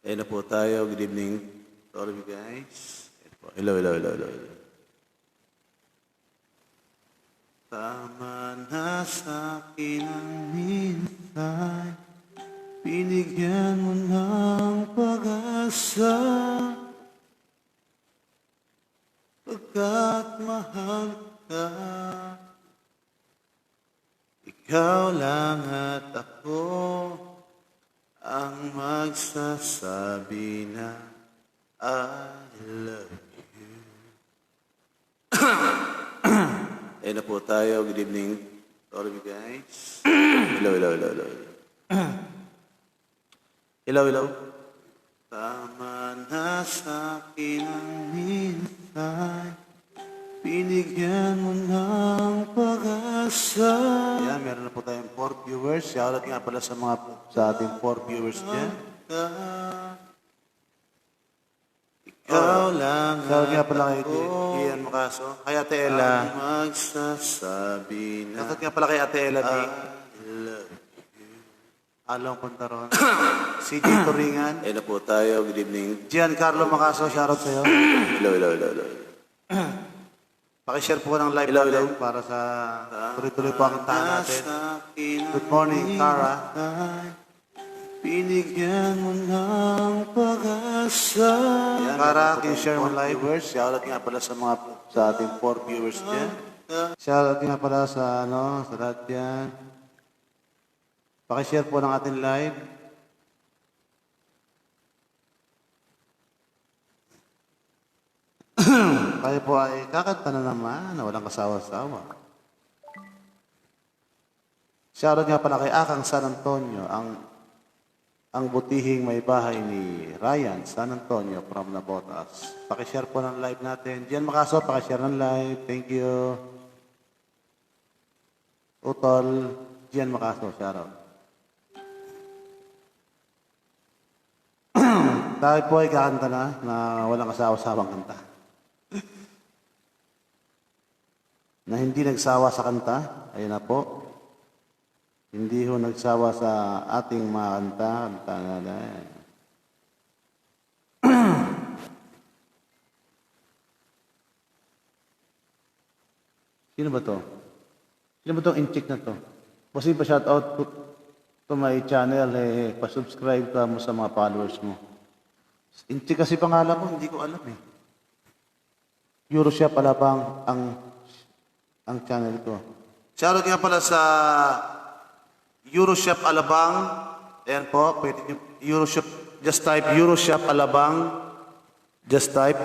Ayun na po tayo. Good evening to all of you guys. Hello, hello, hello, hello. Tama na sa akin ang minsan, binigyan mo ng pag-asa, pagkat mahal ka. Ikaw lang at ako ang magsasabi na I love you. Ayun na po tayo. Good evening to all of you guys. Hello, hello, hello, hello. Hello, hello. Tama na sa akin ang minsan, binigyan mo ng pag-asa. Ayan, meron na po tayong 4 viewers. Shoutout nga pala sa ating 4 viewers dyan. Ikaw lang. Shoutout nga pala kay Ian Macaso. Kay Ate Ella. Magsasabi na. Shoutout nga pala kay Ate Ella. Along Puntaron. CJ Turingan. Ayun na po tayo. Good evening. Giancarlo Macaso. Shoutout sa'yo. Hello, hello, hello, hello. Pakishare po ng live natin para sa tuloy-tuloy po ang kantahan natin. Good morning, Cara. Binigyan mo ng pag-asa. Cara, can you share mo live? Shoutout nga pala sa ating 4 viewers dyan. Shoutout nga pala sa lahat yan. Pakishare po ng ating live. Tayo po ay kakanta na naman na walang kasawa-sawa. Shoutout nga pala kay Akang San Antonio, ang butihing may bahay ni Ryan San Antonio from Nabotas. Pakishare po ng live natin. Diyan Macaso, pakishare ng live. Thank you. Utol, Diyan Macaso, shoutout. Tayo po ay kakanta na walang kasawa-sawang kanta. Na hindi nagsawa sa kanta, ayun na po. Hindi ho nagsawa sa ating mga kanta na yan. Sino ba to? Sino ba tong in-check na to? Kasi pa shout out to my channel, pa-subscribe ka mo sa mga followers mo. In-check kasi pangalan ko, hindi ko alam eh. Euroshop Alabang ang channel ko. Shoutout nga pala sa Euroshop Alabang. Ayan po, pwede nyo, Euroshop, just type Euroshop Alabang. Just type.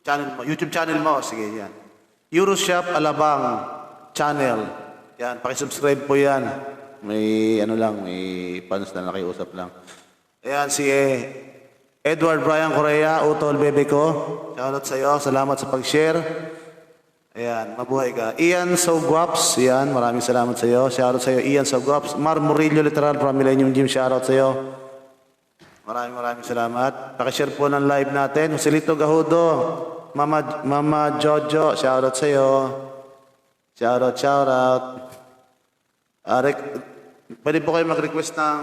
Channel mo, YouTube channel mo. Sige, yan. Euroshop Alabang channel. Yan, pakisubscribe po yan. May may fans na nakiusap lang. Ayan, si Edward Brian Correa, Utol Bebe ko. Shoutout sa iyo. Salamat sa pag-share. Ayan, mabuhay ka. Ian Sogwaps. Ayan, maraming salamat sa iyo. Shoutout sa iyo, Ian Sogwaps. Mar Murillo Literal from Millennium Gym. Shoutout sa iyo. Maraming salamat. Pakishare po ng live natin. Joselito Gahudo. Mama Jojo. Shoutout sa iyo. Shoutout. Pwede po kayo mag-request ng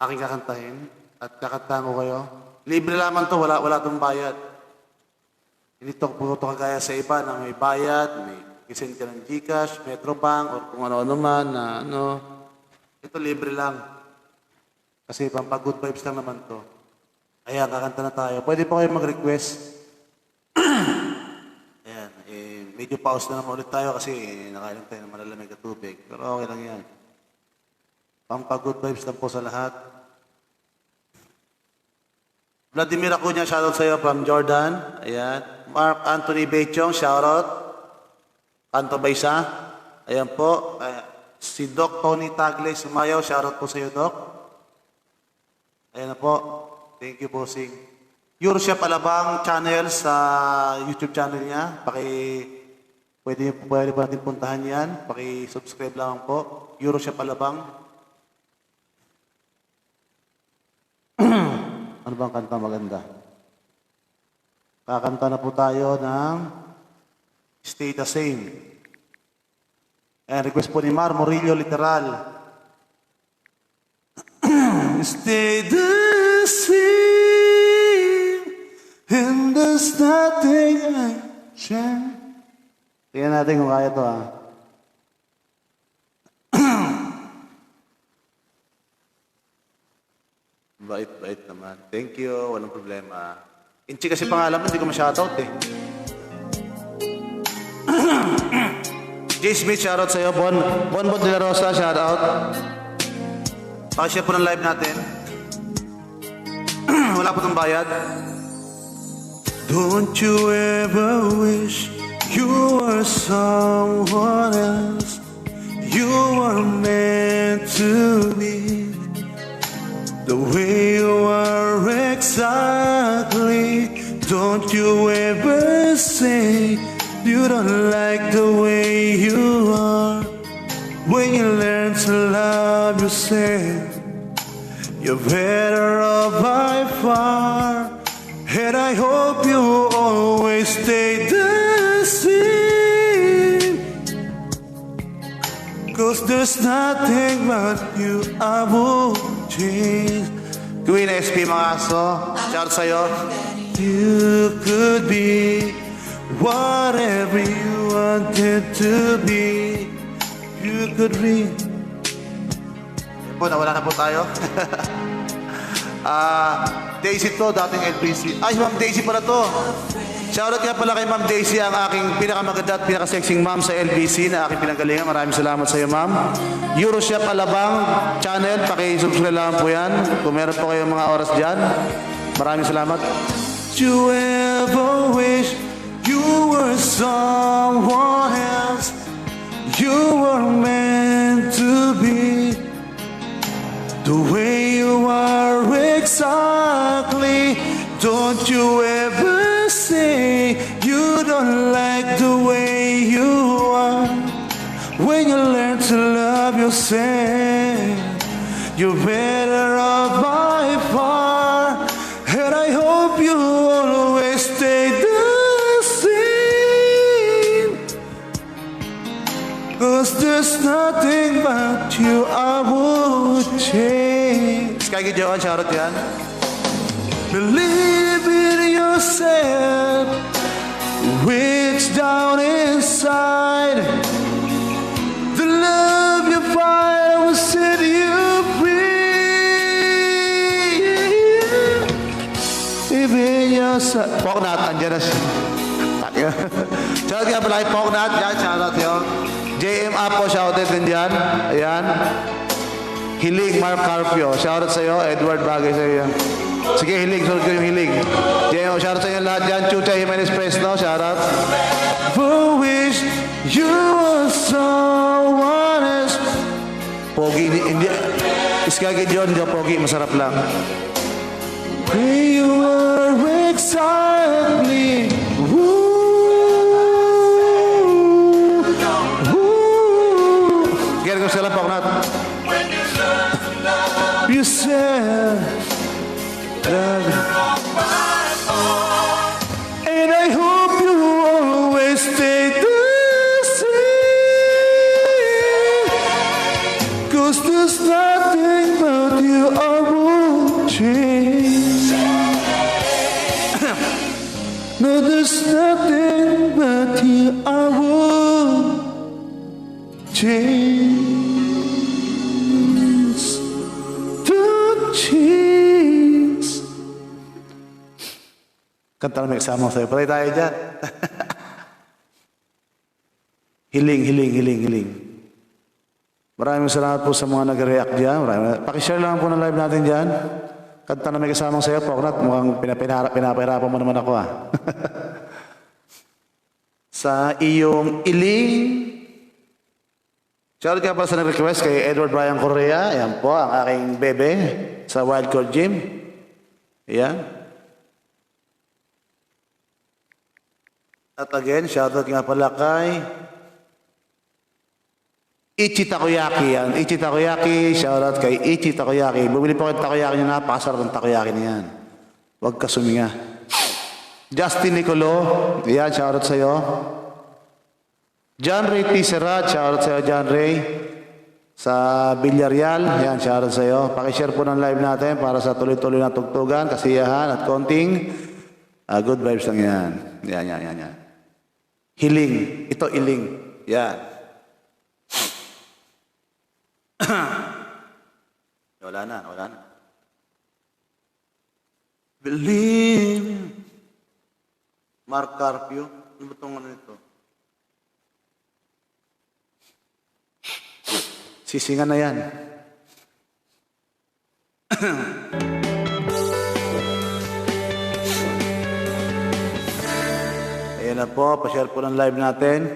aking kakantahin. At kakantahan ko kayo. Libre lamang to, wala itong bayad. Hindi to kagaya sa iba na may bayad, may kisend ka ng GCash, Metrobank, o kung ano-ano man na Ito libre lang. Kasi pampag-good vibes lang naman to. Ayan, kakanta na tayo. Pwede po kayo mag-request. Ayan, medyo pause na naman ulit tayo kasi nakailang tayo ng malalamig at tubig. Pero okay lang yan. Pampag-good vibes lang po sa lahat. Vladimir Acuña, shoutout sa iyo from Jordan. Ayan. Mark Anthony Bechong, shoutout. Kanto Baysa. Ayan po. Si Doc Tony Tagle Sumayaw, shoutout po sa iyo, Doc. Ayan na po. Thank you, bossing. Euroshop Alabang channel sa YouTube channel niya. Pwede po natin puntahan yan. Paki-subscribe lang po. Euroshop Alabang. Ano bang kanta maganda? Kakanta na po tayo ng Stay the Same. Ayan, request po ni Mar Murillo, literal. Stay the same, and there's nothing I change. Tingnan natin kung kaya to, ha. Bait naman. Thank you, walang problema. Inchi kasi pangalan mo, hindi ko ma-shoutout eh. Jay Smith, shoutout sa'yo. Bon de la Rosa, shoutout. Pakishare po ng live natin. Wala po ng bayad. Don't you ever wish you were someone else? You were meant to be the way you are exactly. Don't you ever say you don't like the way you are. When you learn to love yourself, you're better off by far. And I hope you always stay the same, 'cause there's nothing but you I won't change. Queen SP mga aso, shout sa'yo. You could be whatever you wanted to be. You could read. Yan po, nawala na po tayo. Daisy to, dating LPC. Ay, Ma'am Daisy pala to. Shoutout nga pala kay Ma'am Daisy, ang aking pinakamaganda at pinakasexing ma'am sa LBC na aking pinanggalingan. Maraming salamat sa iyo, ma'am. Eurochef Alabang channel, paki-subscribe lang po yan. Kung meron po kayong mga oras dyan. Maraming salamat. You ever wish you were someone else? You were meant to be the way you are exactly. Don't you ever say you don't like the way you are. When you learn to love yourself, you're better off by far. And I hope you always stay the same, 'cause there's nothing but you I would change. Sky Joan, shoutout yan. Believe in yourself, reach down inside. The love you find will set you free. Even yourself. Poknat, andyan na siya. Shoutout nga pala kay Poknat. Yan, shoutout yun. JM Apo, shoutout din dyan. Ayan. Hiling Mark Carpio. Shoutout sa'yo. Edward, bagay sa'yo yan. Sige, Hiling. Sunod ko yung Hiling. JM, shoutout sa'yo lahat dyan. Chucha Jimenez Fresno. Shoutout. For wish you were someone else. Pogi, hindi. Iskagi John, hindi pogi. Masarap lang. Where you were exactly. Kaya ko sila Poknat. You said that, and I hope you always stay the same, 'cause there's nothing but you I won't change. No, there's nothing but you I won't change. Kanta na may kasama sa'yo. Patay tayo dyan. Hiling. Maraming salamat po sa mga nag-react dyan. Pakishare lang po ng live natin dyan. Kanta na may kasama sa'yo, Poknat. Mukhang pinapahirapan mo naman ako, ah. Sa iyong iling. Shoutout ka pa sa nag-request kay Edward Brian Correa. Ayan po, ang aking bebe sa Wildcore Gym. Ayan. At again, shoutout nga pala kay Ichi Takoyaki. Yan. Ichi Takoyaki, shoutout kay Ichi Takoyaki. Bumili po kayo ng takoyaki niya, napakasarap ng takoyaki niyan. Huwag ka suminga. Justin Nicolo, yan, shoutout sa'yo. John Ray T. Serrat, shoutout sa'yo, John Ray. Sa Villarreal, yan, shoutout sa'yo. Pakishare po ng live natin para sa tuloy-tuloy na tugtugan, kasiyahan at konting good vibes lang yan. Yan. Hiling. Ito, iling. Yan. Wala na. Believe. Mark Carpio. Ano ba itong ano ito? Sisingan na yan. Ayan na po, pa-share po ng live natin.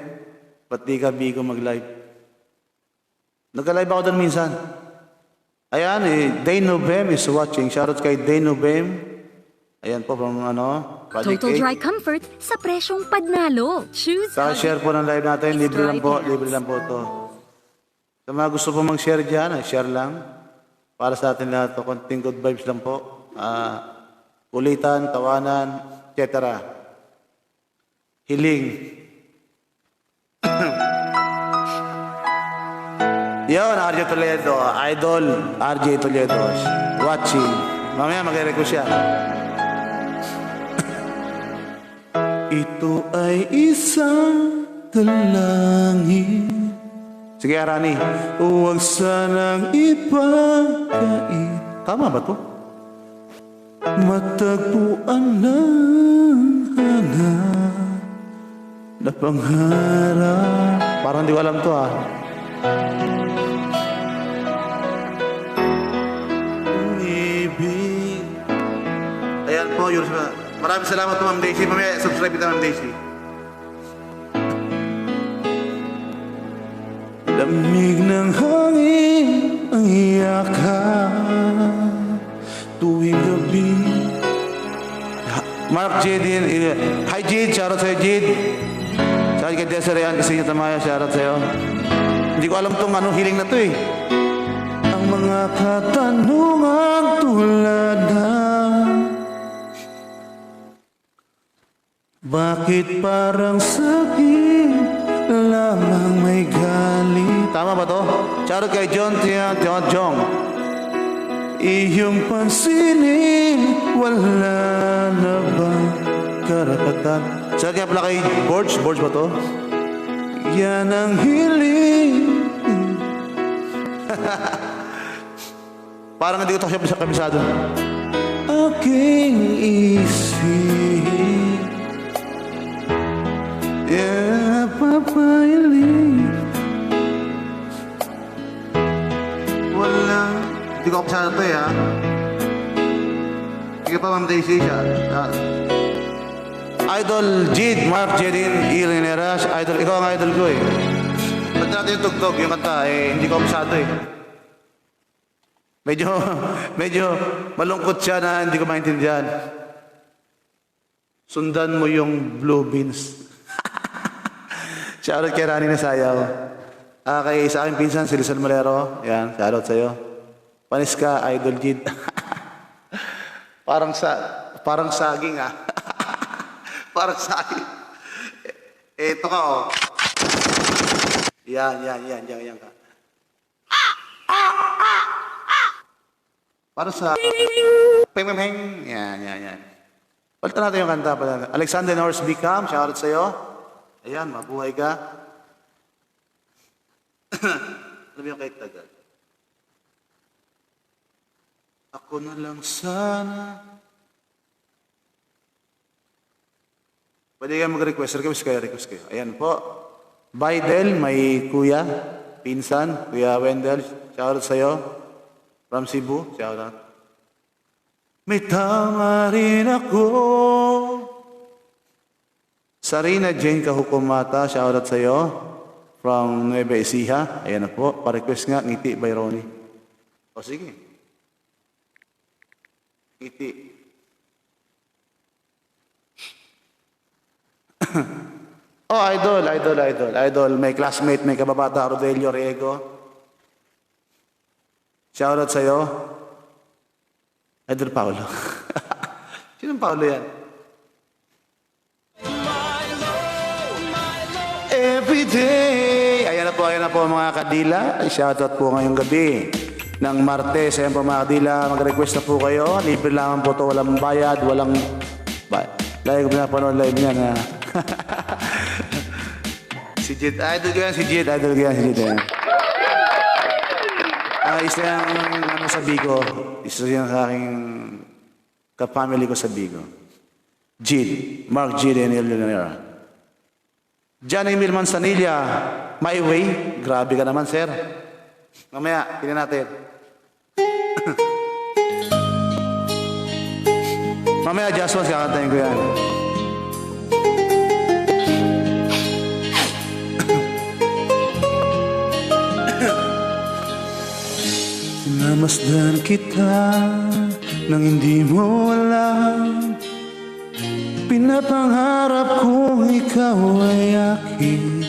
Ba't di ka bigo mag-live? Nagka-live ako doon minsan. Ayan, Day Novem is watching. Shoutout kay Day Novem. Ayan po, from Project Total 8. Dry Comfort sa presyong panalo. Choose Saka-share po ng live natin. Libre lang po ito. Sa mga gusto po mag-share dyan, share lang. Para sa atin lahat, konting good vibes lang po. Kulitan, tawanan, etc. Hiling. Yun, RJ Toledo. Idol, RJ Toledo. Watching. Mamaya mag-request siya. Ito ay isang dalangin. Sige, Arani. Huwag sanang ipagkait. Tama ba to? Matagpuan ng hanap na pangarap. Parang di ko alam to, ha? Umibig. Ayan po, maraming salamat po, Ma'am Daisy. Mamaya, subscribe kita, Ma'am Daisy. Lamig ng hangin ang iyakan tuwing gabi. Mark Jadin. Hi Jade, shoutout sa'yo Jade. Shoutout kay Desiree Ann kasi niya tamaya, shoutout sa'yo. Hindi ko alam tong hiling na to eh. Ang mga katanungan tulad ng bakit parang sakit lamang may galit. Tama ba to? Shoutout kay John Jong. Iyong pansinin, wala na bang karapatan? Shoutout kaya pala kay Borge. Borge ba to? Yan ang hiling. Parang hindi ko ito siya kabisado. Aking isip, yeah, papayaling. Wala. Hindi ko kabisado ito eh, ha? Sige pa, Ma'am Daisy siya. Idol Jid, Mark Jedin, Irinera. Idol, ikaw ang idol ko eh. Ba't natin yung tugtog, yung kanta eh, hindi ko kabisado eh. Medyo malungkot siya na hindi ko maintindihan. Sundan mo yung blue beans. Shoutout kay Rani na sayaw. Kay sa aking pinsan, si Lizal Molero. Yan, shoutout sa'yo. Panis ka, Idol Jid. parang saging ah. Parang saging. Eto ka oh. Yan ka. Para sa peng. Yan. Palitan natin yung kanta. Alexander Norris Bicam, shoutout sa'yo. Ayan, mabuhay ka. Ano ba yung kay Tagal? Ako na lang sana. Pwede kayo mag-request. Request kayo. Ayan po. Bidel, may kuya, pinsan, Kuya Wendell. Shoutout sa'yo. From Cebu, shoutout. May tama rin ako. Sarina Jane Kahukumata, shoutout sa'yo. From Nueva Ecija. Ayan na po. Pa-request nga, Ngiti by Ronnie. O sige. Ngiti. Oh, idol. May classmate, may kababata, Rodelio Riego. Shoutout sa'yo. Idol Paolo. Sinong Paolo yan? Every day. Ayan na po mga kadila. Shoutout po ngayong gabi ng Martes. Ayan po mga kadila, mag-request na po kayo. Libre lang po to, walang bayad, walang... Live ko na panood live niya na. Si Jit, idol ko yan, si Jit. Ayan. Isa yung sa Bigo. Isa yan sa aking ka-family ko sa Bigo. Jid, Mark Jid and Eleonora. John Emil Manzanilla, My Way. Grabe ka naman, sir. Mamaya, tingnan natin. Mamaya, Just Once, kakantayin ko yan. Namasdan kita nang hindi mo alam. Pinapangarap kong ikaw ay akin.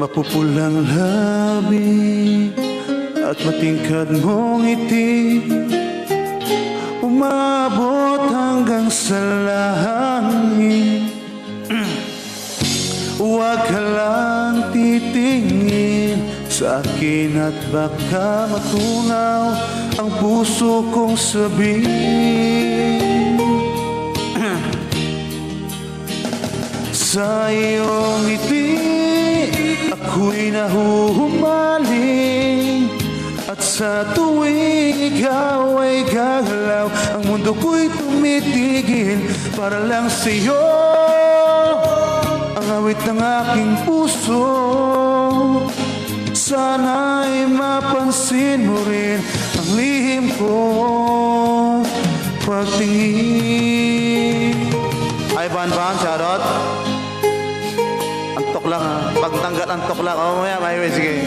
Mapupulang labi at matingkad mong ngiti, umabot hanggang sa langit. Huwag ka lang titingin sa akin at baka matunaw ang puso kong sabihin. Sa iyong ngiti ako'y nahuhumaling, at sa tuwing ikaw ay gagalaw, ang mundo ko'y tumitigil para lang sa'yo. Ang awit ng aking puso, sana'y mapansin mo rin ang lihim ko pagtingin. Ay, Van, shoutout. Antok lang ha. Pagtanggal antok lang. O, mamaya, may sige.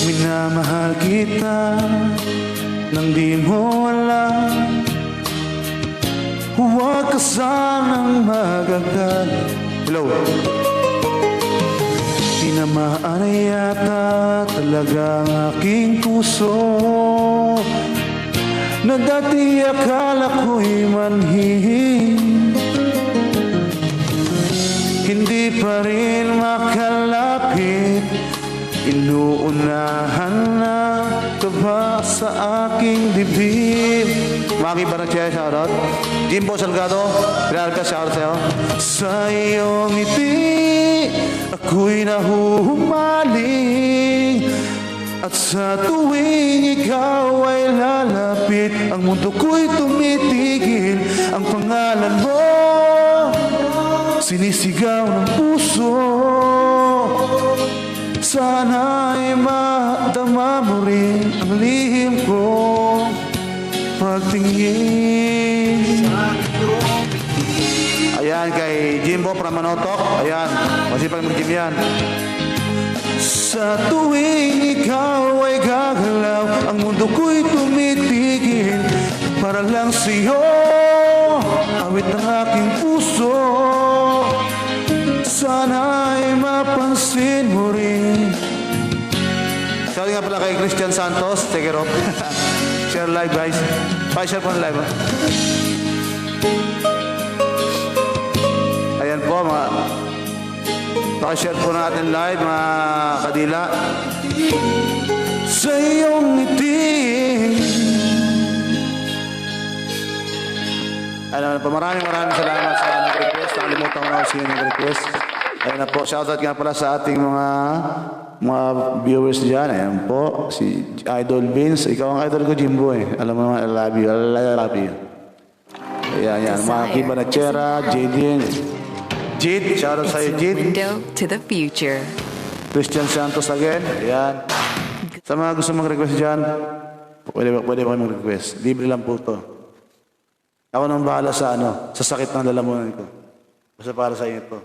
Minamahal kita nang di mo alam. Huwag ka sanang magagalit. Hello. Tinamaan na yata talaga ang aking puso, na dati akala ko'y manhihing. Hindi pa rin makalapit, inuunahan na ka ba sa aking dibdib. Maki Barachea, shoutout. Jimbo Salgado, Pinarka, shoutout sa'yo. Sa iyong ngiti ako'y nahuhumaling, at sa tuwing ikaw ay lalapit, ang mundo ko'y tumitigil. Ang pangalan mo sinisigaw ng puso, sana'y madama mo rin ang lihim ko pagtingin. Ayan kay Jimbo Pramanotok. Ayan, masipag mag-gym yan. Sa tuwing ikaw ay gagalaw, ang mundo ko'y tumitigil para lang sa'yo. Awit ng aking puso, sana'y mapansin mo rin. Sabi nga pala kay Christian Santos, take it off. Share live, guys. Pa-share po live. Ayan po, pakishare po natin live, mga kadila. Sa iyong ngiti. Ayan po, maraming salamat sa nag-request. Nakalimutan ko na siya nag-request. Ayan na po, shoutout nga pala sa ating mga viewers dyan. Ayan po, si Idol Vince. Ikaw ang idol ko, Jimbo eh. Alam mo naman, I love you. I love you. Ayan. Mga Kiba Nachera, Jadine. Jid, shoutout sa'yo, Jid. Window to the future. Christian Santos again. Ayan. Sa mga gusto mag-request dyan, pwede ba kayo mag-request? Libre lang po to. Ako nang bahala sa sa sakit ng lalamunan ko. Basta para sa inyo ito.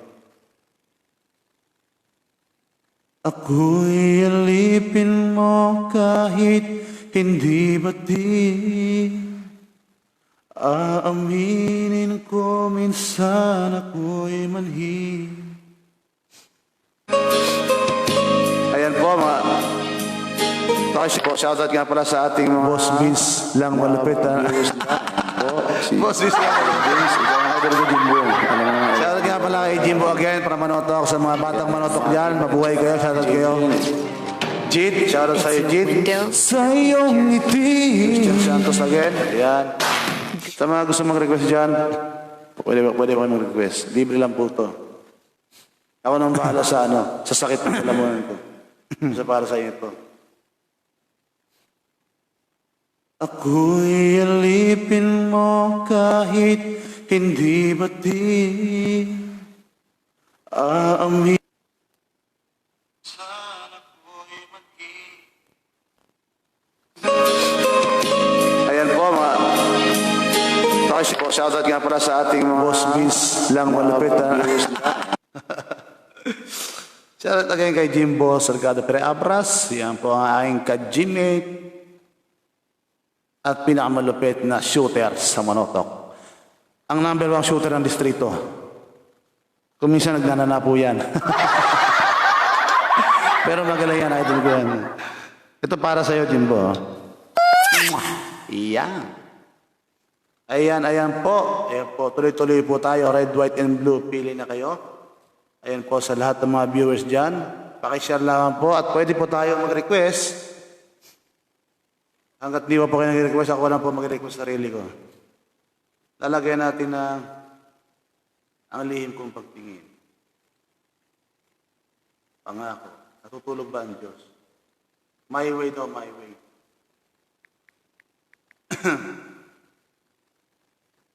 Ako'y alipin mo kahit hindi bati. Aaminin ko minsan ako'y manhi. Ayan po, mga shoutout nga pala sa ating mga Boss Vince lang malupit ha. Boss Biz lang. James, ikaw ang idol ko, Jimbo. Alam mo nga. Shoutout nga pala kay Jimbo again para manotok sa mga batang manotok dyan. Mabuhay kayo. Shoutout kayo. Jit, shoutout sa'yo, Jit. Sa iyong ngiti. Christian Santos again. Ayan. Sa mga gusto mag-request dyan, pwede ba mag-request? Libre lang po to. Ako nang bahala sa sa sakit ng kalamunan ko. Sa para sa inyo to. Ako'y alipin mo kahit hindi bati. Aamin. Ayan po, shoutout nga pala sa ating mga boss miss lang malupit. Shoutout again kay Jimbo Salgado Pere Abras. Yan po ang aking ka-gymate at pinakamalupit na shooter sa Manotok. Ang number 1 shooter ng distrito. Kung minsan nagnanana po yan. Pero magaling yan, idol ko yan. Ito para sa'yo, Jimbo. Iyan. Ayan po. Ayan po. Tuloy-tuloy po tayo. Red, white, and blue. Pili na kayo. Ayan po sa lahat ng mga viewers dyan. Pakishare lang po. At pwede po tayo mag-request. Hanggat di pa po kayo nag-request, ako lang po mag-request sarili ko. Lalagyan natin na ang lihim kong pagtingin. Pangako. Natutulog ba ang Diyos? My way daw, my way.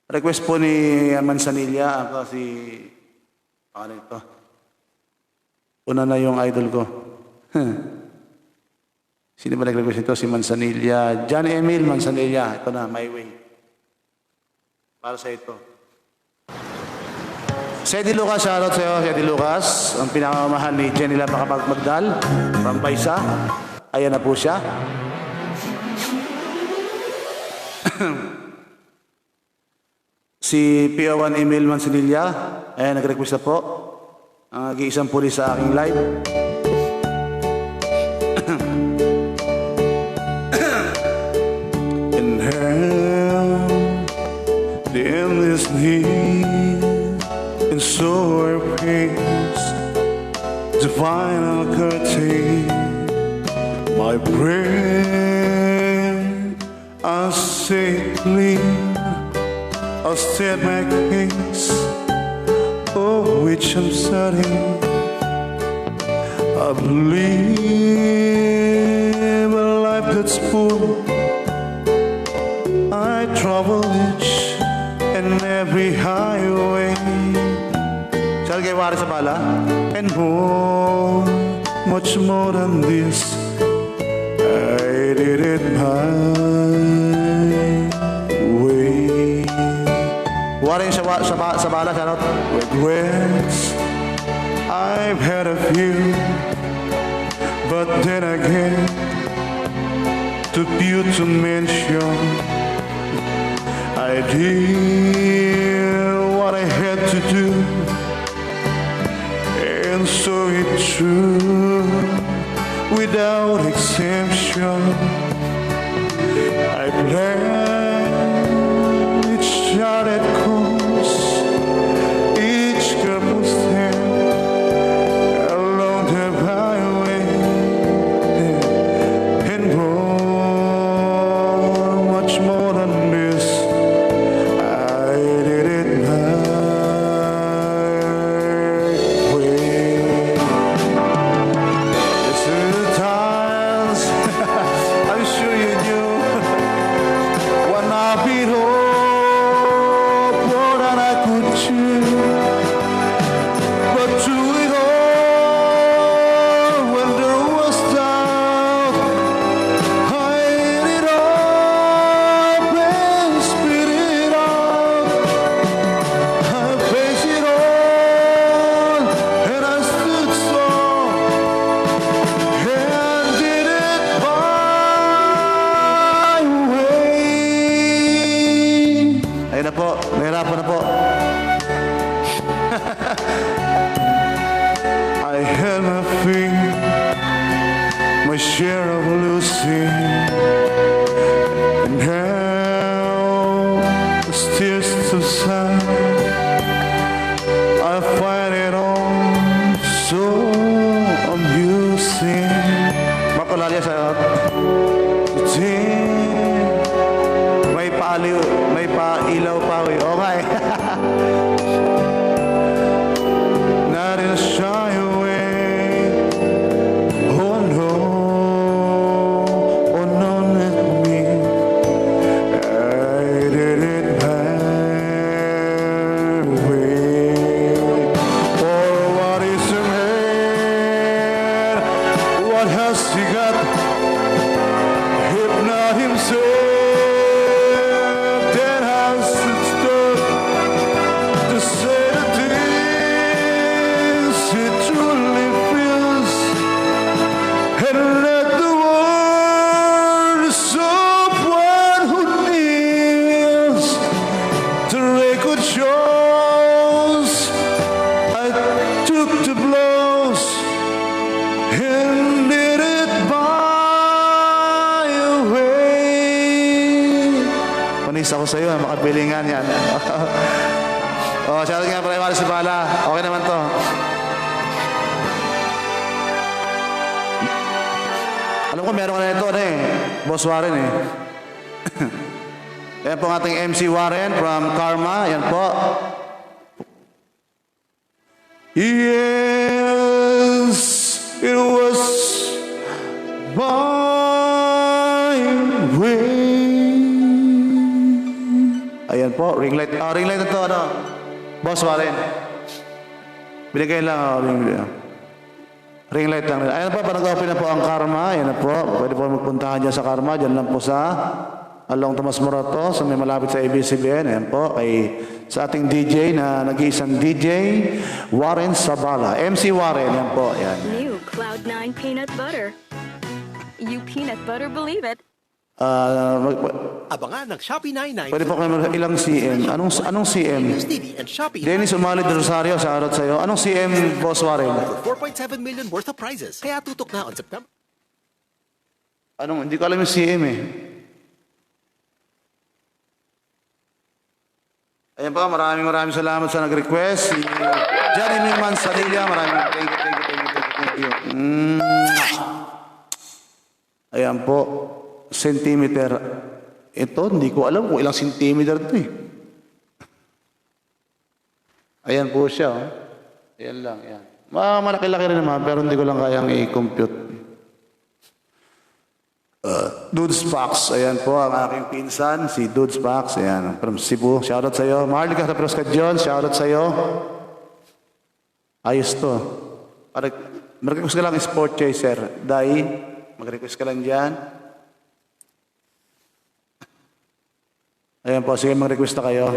Request po ni Manzanilla, ako si... Ano ito? Una na yung idol ko. Sino ba nag-request ito? Si Manzanilla. John Emil Manzanilla. Ito na, my way. Para sa ito. Si Eddie Lucas, shoutout sa iyo, si Eddie Lucas. Ang pinakamamahal ni Jenny Magdal from Baisa. Ayan na po siya. Si P.O.1 Emil Manzanilla. Ayan, nag-request na po. Ang nag-iisang pulis sa aking live. In hell, the endless need, and so our pains, the final curtain, my prayer, I say clean, I'll state my case, for which I'm certain. I believe a life that's full. I travel each and every highway. Saan kayo wari sa bala? And more, much more than this, I did it my way. Wari sa bala, charot. Regrets, I've had a few, but then again, too few to mention. I did what I had to do, and so it's true, without exemption. I plan each shot that comes, each couple step along the highway, and more, much more than this, I so amusing. Makulalya sa may pailaw pa eh. Oo nga eh. Not in a shy way. Oh no, oh no, not me. I did it my way. For what is a man? What has he got? If not himself, that has stood to say the things he truly feels, and let the world someone who kneels to record shows. I took the blows and did it my way. Panis ako sa'yo, makapilingan yan. Oh, shout out nga pala Maris Bala. Okay naman to. Alam ko meron ka na ito, ano eh. Boss Warren eh. Yan po ang ating MC Warren from Karma. Yan po. Yes, it was my way. Ayan po, ring light. Ring light na to, ano. Boss Warren. Binigay lang, ring light lang. Ayan po, nag-open na po ang Karma. Ayan na po. Pwede po magpuntahan dyan sa Karma. Dyan lang po sa Along Tomas Morato, sa may malapit sa ABS-CBN. Ayan po, sa ating DJ na nag-iisang DJ, Warren Sabala. MC Warren, yan po. Ayan. New Cloud9 Peanut Butter. You peanut butter believe it. Abangan ng Shopee 99 Pwede po kayo ilang CM. Anong CM? TV and Shopee Dennis Umalid Rosario, shoutout sa'yo. Anong CM, Boss Warren? 4.7 million worth of prizes. Kaya tutok na on September. Hindi ko alam yung CM eh. Ayan po, maraming salamat sa nag-request. Si Johnny Manzanilla, maraming thank you. Ayan po, centimeter. Ito, hindi ko alam kung ilang centimeter ito eh. Ayan po siya. Oh. Ayan lang, ayan. Malaki-laki rin naman, pero hindi ko lang kayang i-compute. Dudes Pax, ayan po ang aking pinsan, si Dudes Pax, ayan, from Cebu. Shoutout sa iyo. Marlica Taprosca John, shoutout sa iyo. Ayos to. Mag-request ka lang sport chaser. Dai, mag-request ka lang dyan. Ayan po, sige mag-request na kayo.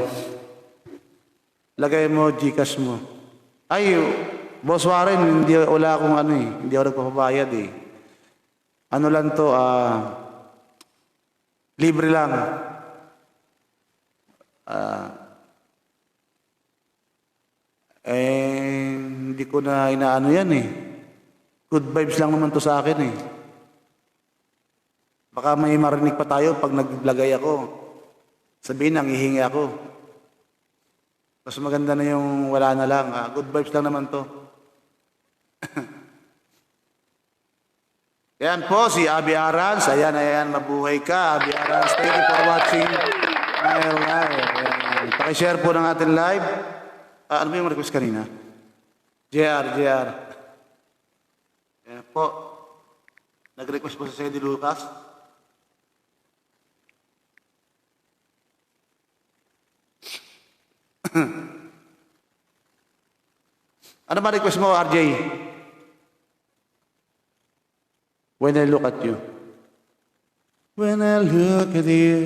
Lagay mo, Gcash mo. Ay, Boss Warren, wala akong hindi ako nagpapabayad eh. Ano lang to, libre lang. Hindi ko na inaano yan eh. Good vibes lang naman to sa akin eh. Baka may marinig pa tayo pag naglagay ako. Sabihin, nangihingi ako. Mas maganda na yung wala na lang. Good vibes lang naman to. Ayan po, si Abby Arans. Ayan, mabuhay ka. Abby Arans, thank you for watching my live. Pakishare po ng ating live. Ano ba yung request kanina? JR. Ayan po. Nag-request po sa Sandy Lucas. Ano ba request mo, RJ? When I look at you. When I look at you.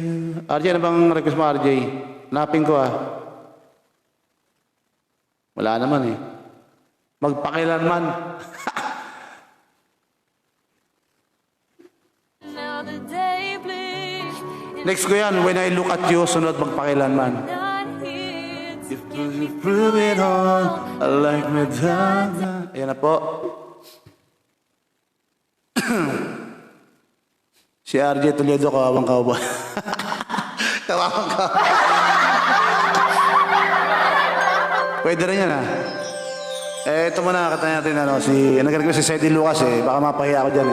RJ, ano bang request mo, RJ? Napin ko Wala naman eh. Magpakilanman. Next ko yan, when I look at you, sunod magpakilanman. If you prove it all, I like me down. Ayan na po. Si RJ Toledo, kawawang kawa. Kawawang kawa. Pwede rin yan Ito muna, kata natin nag-request si Seti Lucas baka mapahiya ako dyan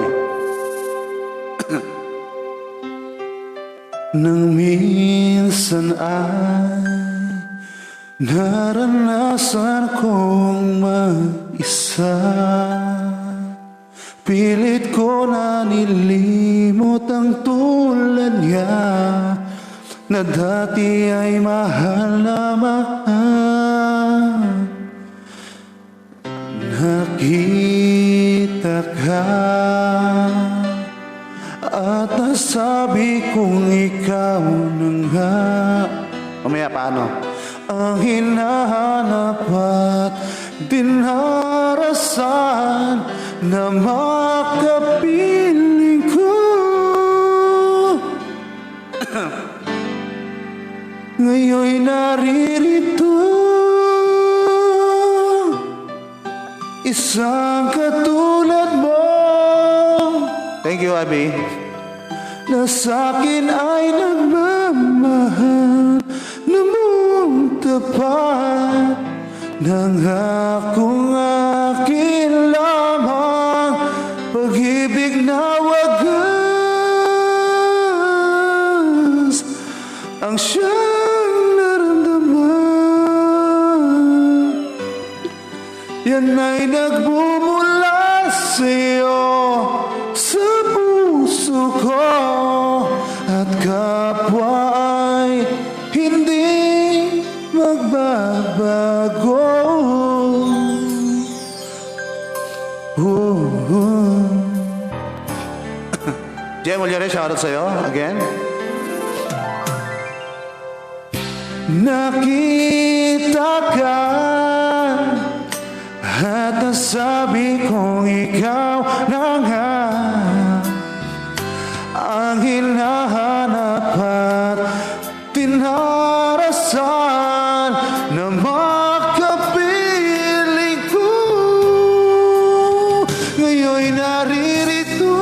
Nang minsan ay naranasan kong mag-isa, pilit ko na nilimot ang tulad niya na dati ay mahal na mahal. Nakita ka at nasabi kong ikaw na nga. Mamaya paano? Ang hinahanap at dinarasan na makapiling ko. Ngayon'y naririto, isang katulad mo. Thank you, Abby. Na sa'kin ay nagmamahal na mong tapat ng akong akin lamang, pag-ibig na wagas ang siyang naramdaman. Yan ay nagbumula sa'yo sa puso ko, at kapwa ay hindi magbabago. Jem Ulyari, shoutout sa'yo again. Nakita ka at nasabi kong ikaw na nga ang hinahanap at tinarasan na makapiling ko. Ngayon'y naririto,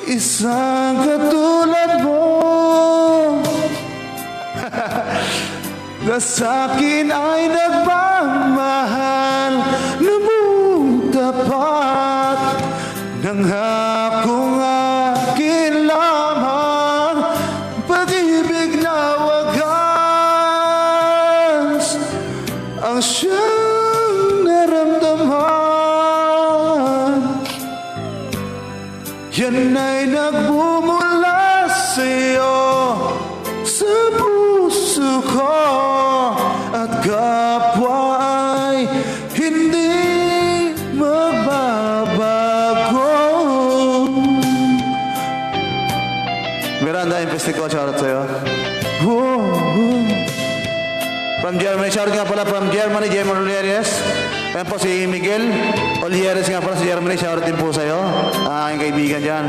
isang katulad mo. Na sa'kin ay nagmamahal na mong tapat ng akong akin lamang, pag-ibig na wagas ang siyang naramdaman. Yan ay nagbumula sa'yo sa puso ko, at kapwa ay hindi magbabago. Miranda Investico, shoutout sa'yo. From Germany, shoutout nga pala from Germany, Gemma Olieres. Ayan po si Miguel Olieres nga pala sa Germany, shoutout din po sa'yo. Aking kaibigan dyan.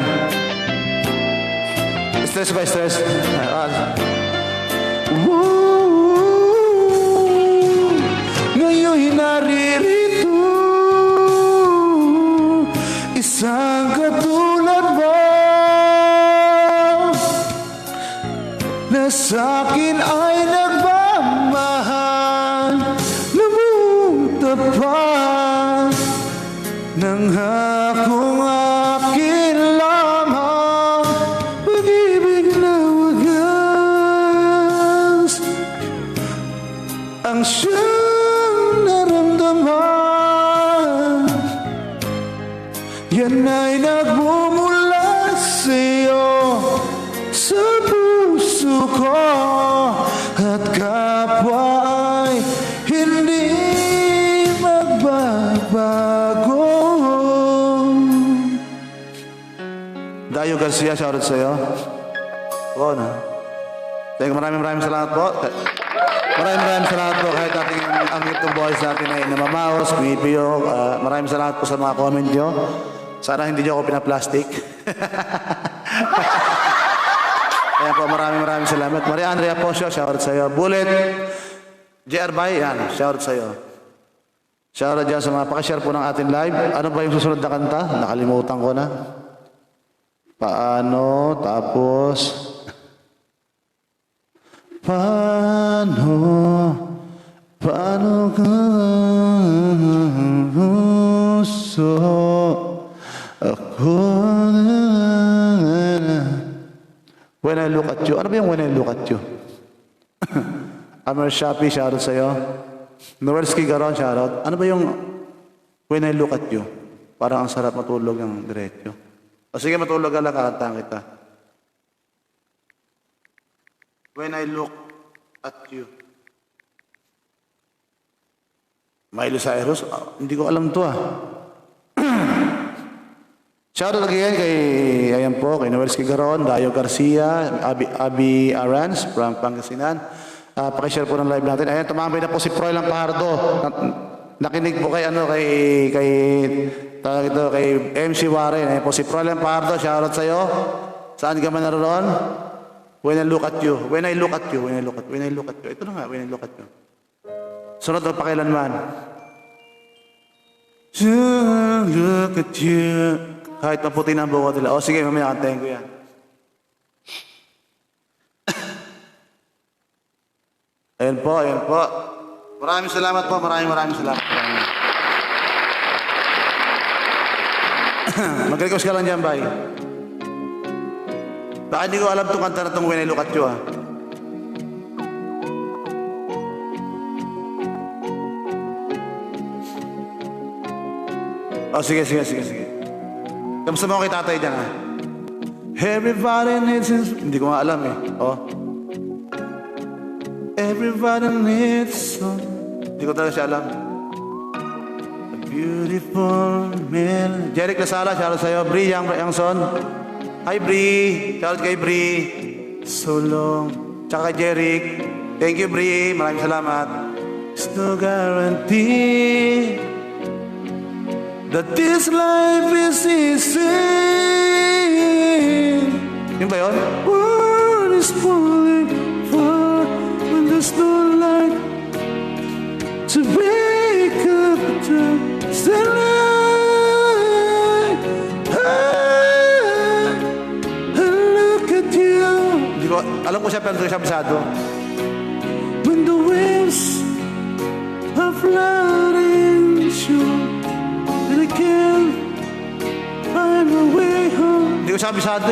Stress by stress. Ngayon'y naririto, isang katulad mo. Na sa'kin ay nagmamahal na mong tapat ng akong akin lamang, pag-ibig na wagas ang siyang naramdaman. Yan ay nagmumula sa'yo sa puso ko, at kapwa ay hindi magbabago. Dayo Garcia, shoutout sa'yo. Oo na. Thank you, maraming salamat po. Maraming salamat po kahit ating ang itong boys natin ay namamaos, pumipiyok. Maraming salamat po sa mga comment nyo. Sana hindi nyo ako pinaplastic. Ayan po, maraming salamat. Maria Andrea Posio, shoutout sa'yo. Bullet, JR Bay, yan, shoutout sa'yo. Shoutout dyan sa mga pakishare po ng ating live. Ano ba yung susunod na kanta? Nakalimutan ko na. Paano, tapos... Paano Paano ka puso ako When I look at you. Ano ba yung when I look at you? Amer Shapi, shoutout sa'yo. Noelski Garon, shoutout. Ano ba yung when I look at you? Parang ang sarap matulog ng diretso. O sige, matulog ka lang, kakantahan kita. When I look at you. Miley Cyrus? Hindi ko alam to Shoutout again kay, ayan po, kay Noelski Garon, Dayo Garcia, Abby Arans from Pangasinan. Pakishare po ng live natin. Ayan, tumambay na po si Froilan Pardo. Nakinig po kay, kay MC Warren. Ayan po si Froilan Pardo, shoutout sa'yo. Saan ka man naroon? When I look at you. When I look at you. When I look at you. Ito na nga, when I look at you. Sunod na pakilanman. Look at you. Kahit maputi na ang buko nila. O sige, mamaya kantahin ko yan. Ayan po, ayan po. Maraming salamat po, maraming salamat. Mag-request ka lang dyan, bye. Baka hindi ko alam itong kanta na itong When I Look at You, Oh, sige. Kamusta mo kay tatay dyan, Everybody needs his... Hindi ko nga alam, Oh. Everybody needs some... Hindi ko talaga siya alam. A beautiful man. Jeric Lasala, shoutout sa'yo. Bri Yangson. Hi, Bri. Shoutout kay Bri. So long. Tsaka kay Jeric. Thank you, Bri. Maraming salamat. There's no guarantee that this life is easy. Yun ba yun? World is falling far when there's no light to wake up to the light. I look at you. Hindi ko, alam ko siya pero hindi ko siya masyado. When the waves are flooding shore, and I can't find my way home. Hindi ko siya kabisado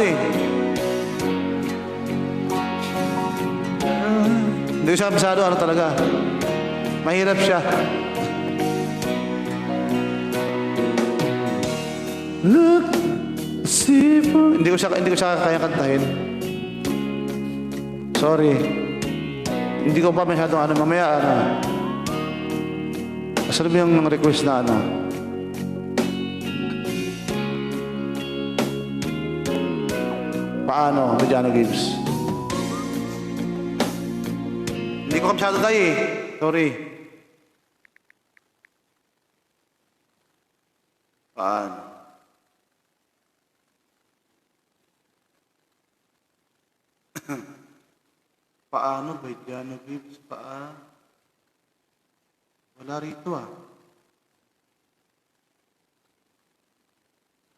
Hindi ko siya kabisado, ano talaga. Mahirap siya. Look, see for... Hindi ko siya kaya kantahin. Sorry. Hindi ko pa masyadong mamaya Asan ba yung request na Paano? Mediano Gibbs. Hindi ko kapsyado tayo Sorry. Paano? Paano? Mediano Gibbs? Paano? Wala rito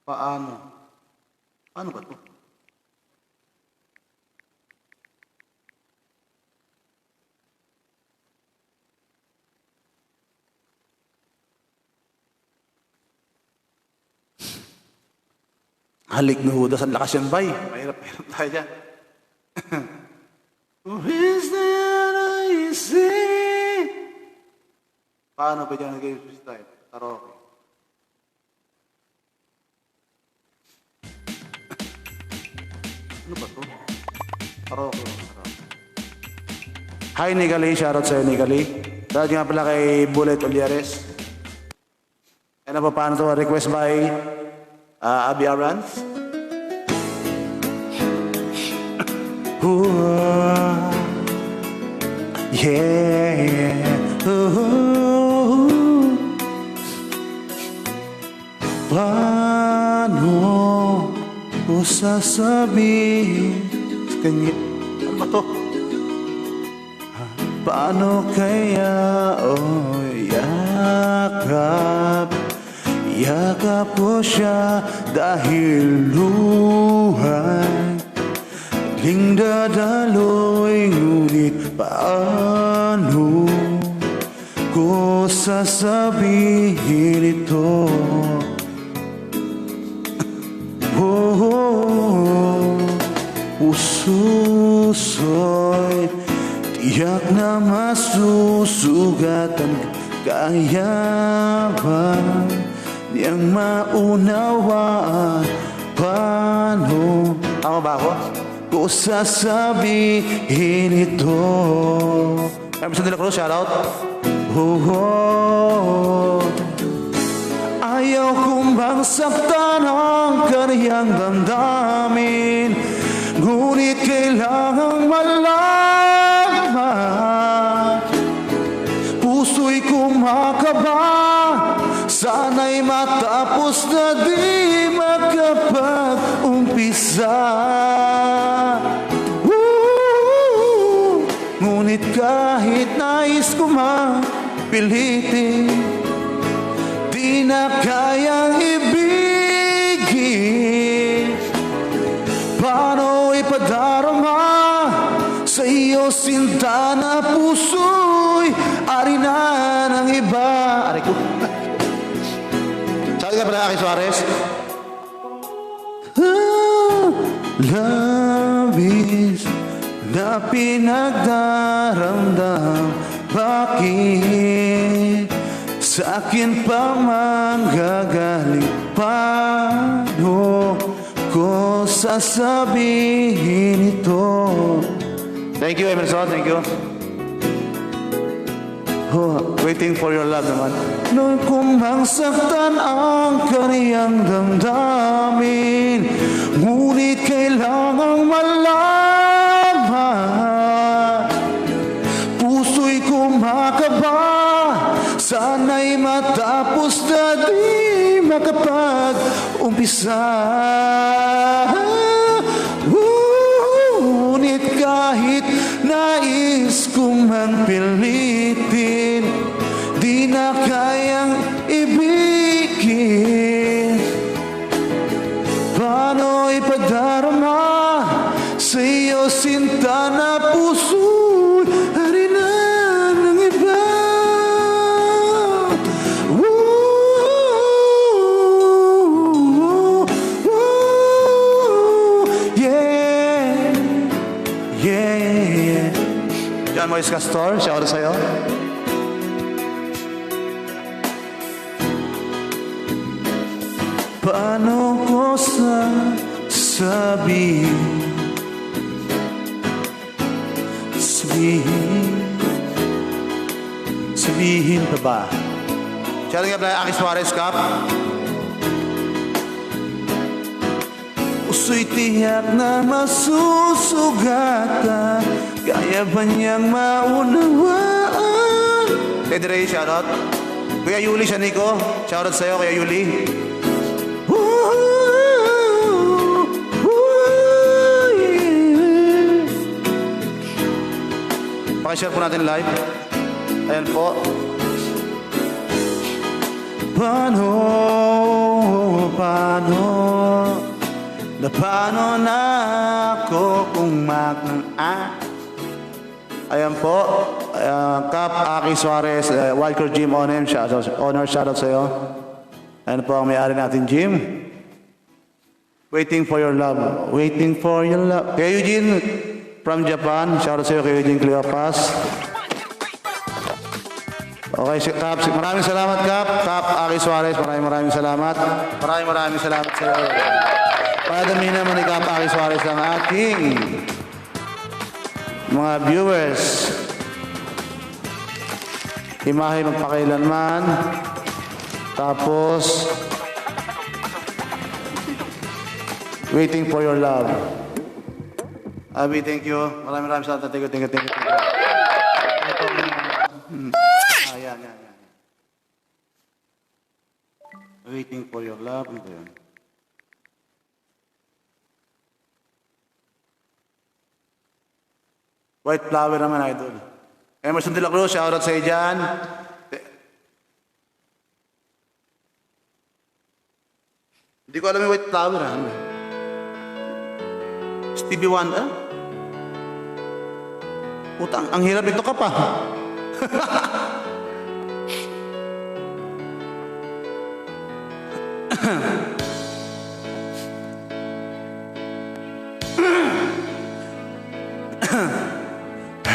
Paano? Paano ba ito? Halik na Judas, ang lakas yan, bay. Mahirap tayo dyan. Who is that I see? Paano ba dyan nag-i-switch tayo? Karaoke. Ano ba ito? Karaoke. Hi, Nigali. Shoutout sa'yo, Nigali. Dahil nga pala kay Bullet Oliares. Ano pa paano ito? Request by Abby Arans. Yeah. Paano ko sasabihin sa kanya? Ano ba to? Paano kaya yakap ko siya dahil luhay ling dadaloy, ngunit paano ko ko sasabihin ito? Puso'y tiyak na masusugatan. Kaya ba niyang maunawaan? Paano? Tama ba ako? Ko sasabihin ito. Emerson de la Cruz, shout out. Ayaw kong bang saktan ang kaniyang damdamin, ngunit kailangang malaman. Puso'y kumakaba, sana'y matapos na di makapag-umpisa. Ngunit kahit nais ko mapilitin, di na kayang ibigin. Paano ipadarama sa iyo sinta na puso'y arina ng iba? Aray ko. Sabi ka pala, Aki Suarez? Labis na pinagdaramdam, bakit sa akin pa manggagaling? Paano ko sasabihin ito? Thank you, Emerson. Thank you. Waiting for your love naman. Noon kong mangsaktan ang kaniyang damdamin, ngunit kailangang malaman. Puso'y kumakaba, sana'y matapos na di makapag-umpisa. Ngunit kahit nais kong man pilitin, di na kayang ibigin. Paano ipadarama sa iyo sinta na puso'y harina ng iba? Yeah, yeah. John Moise Castor, shout out sa'yo. Paano ko sabihin pa ba? Shout out nga pala, Aki Suarez Cup. Puso'y tiyak na masusugatan, kaya ba niyang maunawaan? Teddy Ray, shout out. Kuya Yuli Shanico, shout out sa'yo, Kuya Yuli. Pakishare po natin live. Ayan po. Paano na ako kung Ayan po. Kap, Aki Suarez, Wildcard Gym Honor, shout out sa'yo. Ayan po ang may-ari natin, Jim. Waiting for your love. Waiting for your love. Kay Eugene from Japan. Shout out sa'yo, kay Eugene Cleopas. Okay, si Kap. Maraming salamat, Kap. Kap, Aki Suarez. Maraming salamat. Maraming salamat sa'yo. Padami naman ni Kap, Aki Suarez ang ating mga viewers. Imahe magpakailanman. Tapos, waiting for your love. Abi, thank you. Maraming salamat. Thank you. Yan. Waiting for your love. Ano ba yun? White flower naman, idol. Emerson de la Cruz, shout out sa iyo dyan. Hindi ko alam yung white flower, ha? Stevie Wonder? Putang, ang hirap ito ka pa.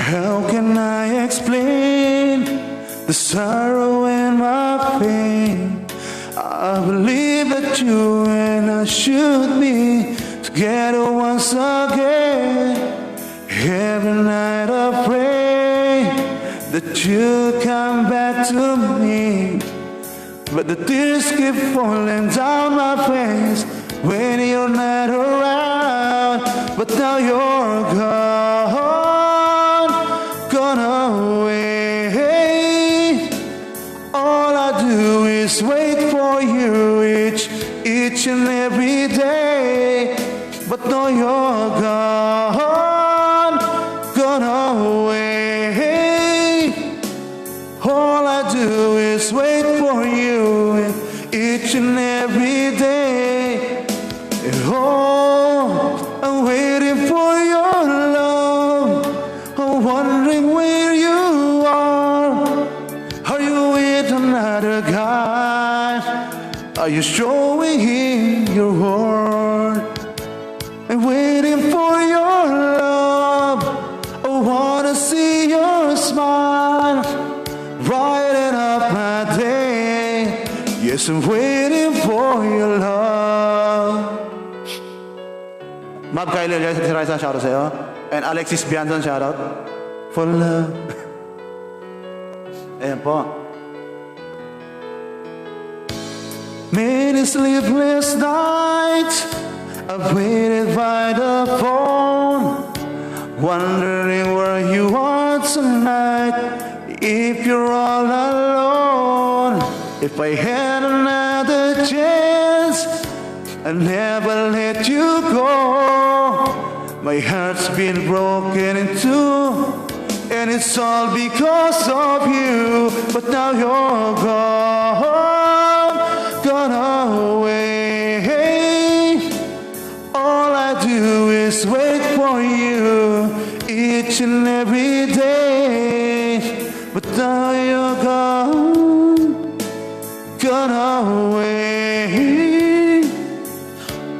How can I explain the sorrow and my pain? I believe that you and I should be together once again. Every night I pray that you come back to me, but the tears keep falling down my face when you're not around. But now you're gone away. All I do is wait for you each and every day. But now you're gone away. All I do is wait for you each and every day. And oh, I'm waiting for your love. I'm wondering where you are. Are you with another guy? Are you showing him your heart? I'm waiting for your love. I wanna see your smile, brighten up my day. Yes, I'm waiting for your love. Ma'am Kylie Raisa, shoutout sa'yo. And Alexis Bianzon, shoutout. For love. Ayan po. Many sleepless nights I've waited by the phone, wondering where you are tonight. If you're all alone, if I had another chance, I'd never let you go. My heart's been broken in two, and it's all because of you. But now you're gone away. All I do is wait for you each and every day. But now you're gone away.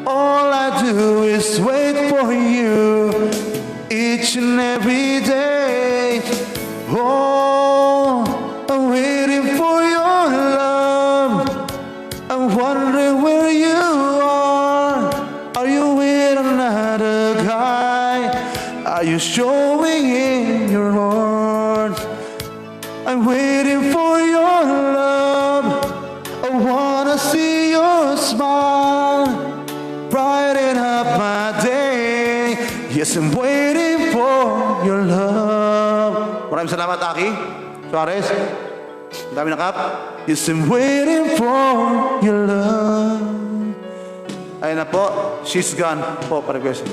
All I do is wait for you each and every day. Oh, I'm waiting for your love. I'm wondering where you are. Are you with another guy? Are you showing in your heart? I'm waiting for your love. I wanna see your smile, brighten up my day. Yes, I'm waiting for your love. Maraming salamat, Aki Suarez. Ang dami na kap. Yes, I'm waiting for your love. Ayun na po. She's gone po, pa-request.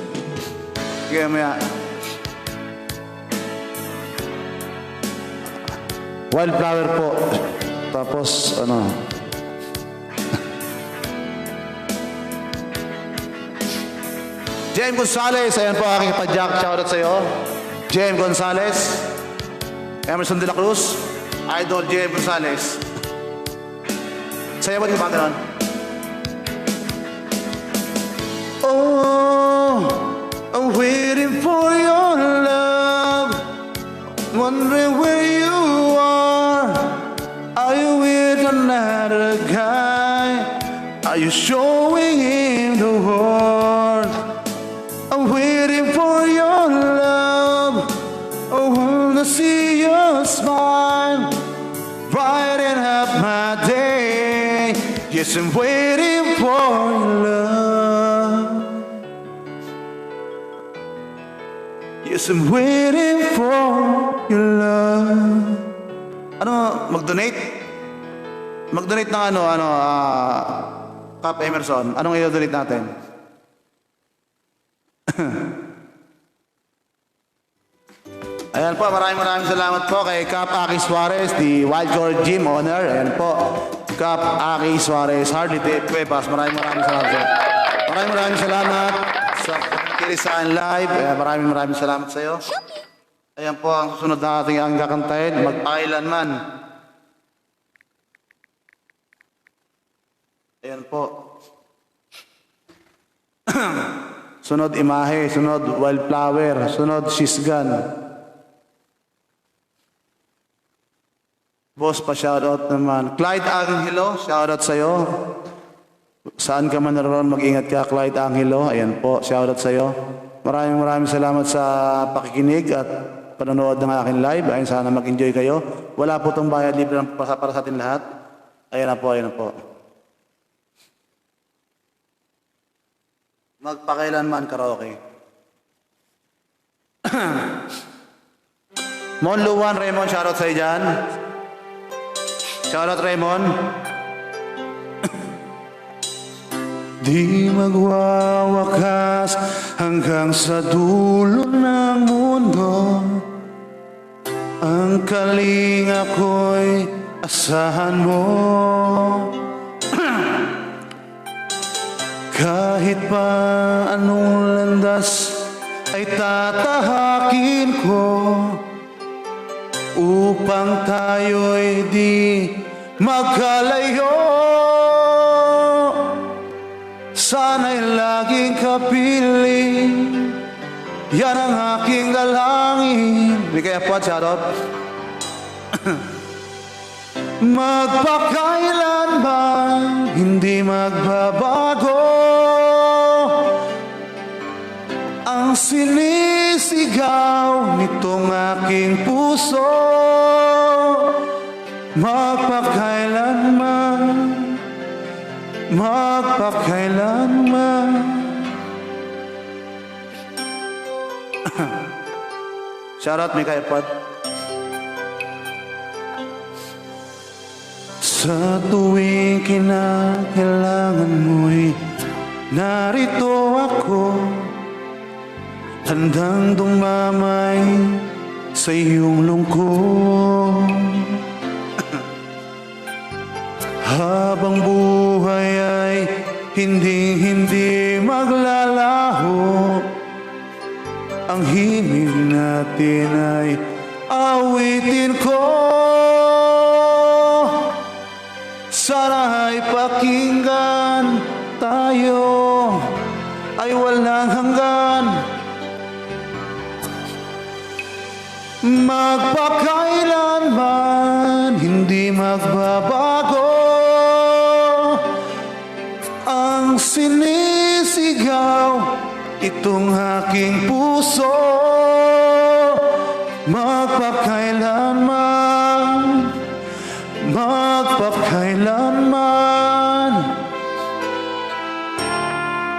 Sige, maya. Wildflower po. Tapos, ano, Jem Gonzalez. Ayan po aking padyak. Shoutout sa'yo. Jem Gonzalez. Emerson de la Cruz. Idol Jem Gonzalez. Sa'yo ba't yung mga ganon? oh, I'm waiting for your love. Wondering where you are. Are you with another guy? Are you showing him the world? I'm waiting for your love. I wanna see your smile, brighten up my day. Yes, I'm waiting for your love. Yes, I'm waiting for your love. Ano, mag-donate? Mag-donate ng Cap Emerson. Anong i-donate natin? Ayan po, maraming salamat po kay Cap Aki Suarez, the Wildcore Gym owner. Ayan po, Cap Aki Suarez, Harley Pepas. Maraming salamat po. Maraming salamat sa Kirisaan Live. Ayan, maraming salamat sa iyo. Ayan po, ang susunod na ating ang kakantahin, Magpakailanman. Ayan po. Sunod imahe, sunod wildflower, sunod sisgan. Boss pa shoutout naman. Clyde Angelo, shoutout sa'yo. Saan ka man naroon, mag-ingat ka, Clyde Angelo. Ayan po, shoutout sa'yo. Maraming salamat sa pakikinig at panonood ng aking live. Ayun, sana mag-enjoy kayo. Wala po itong bayad, libre lang para sa atin lahat. Ayan na po, ayan na po. Magpakailanman karaoke. Mon Luwan, Raymond, shoutout sa'yo dyan. Shoutout Raymond. Di magwawakas hanggang sa dulo ng mundo. Ang kalinga ko'y asahan mo. Kahit pa anong landas ay tatahakin ko upang tayo'y di magkalayo. Sana'y laging kapiling, yan ang aking dalangin. Hindi kaya po, shoutout. Magpakailanman hindi magbabago ang sinisigaw nitong aking puso. Magpakailanman Shoutout Mika Epad. sa tuwing kinakailangan mo'y narito ako, handang dumamay sa iyong lungkot. Habang buhay ay hindi maglalaho, ang himig natin ay awitin ko. Sana ay pakinggan tayo ay walang hanggan. Magpakailanman hindi magbabago ang sinisigaw itong aking puso. Magpakailanman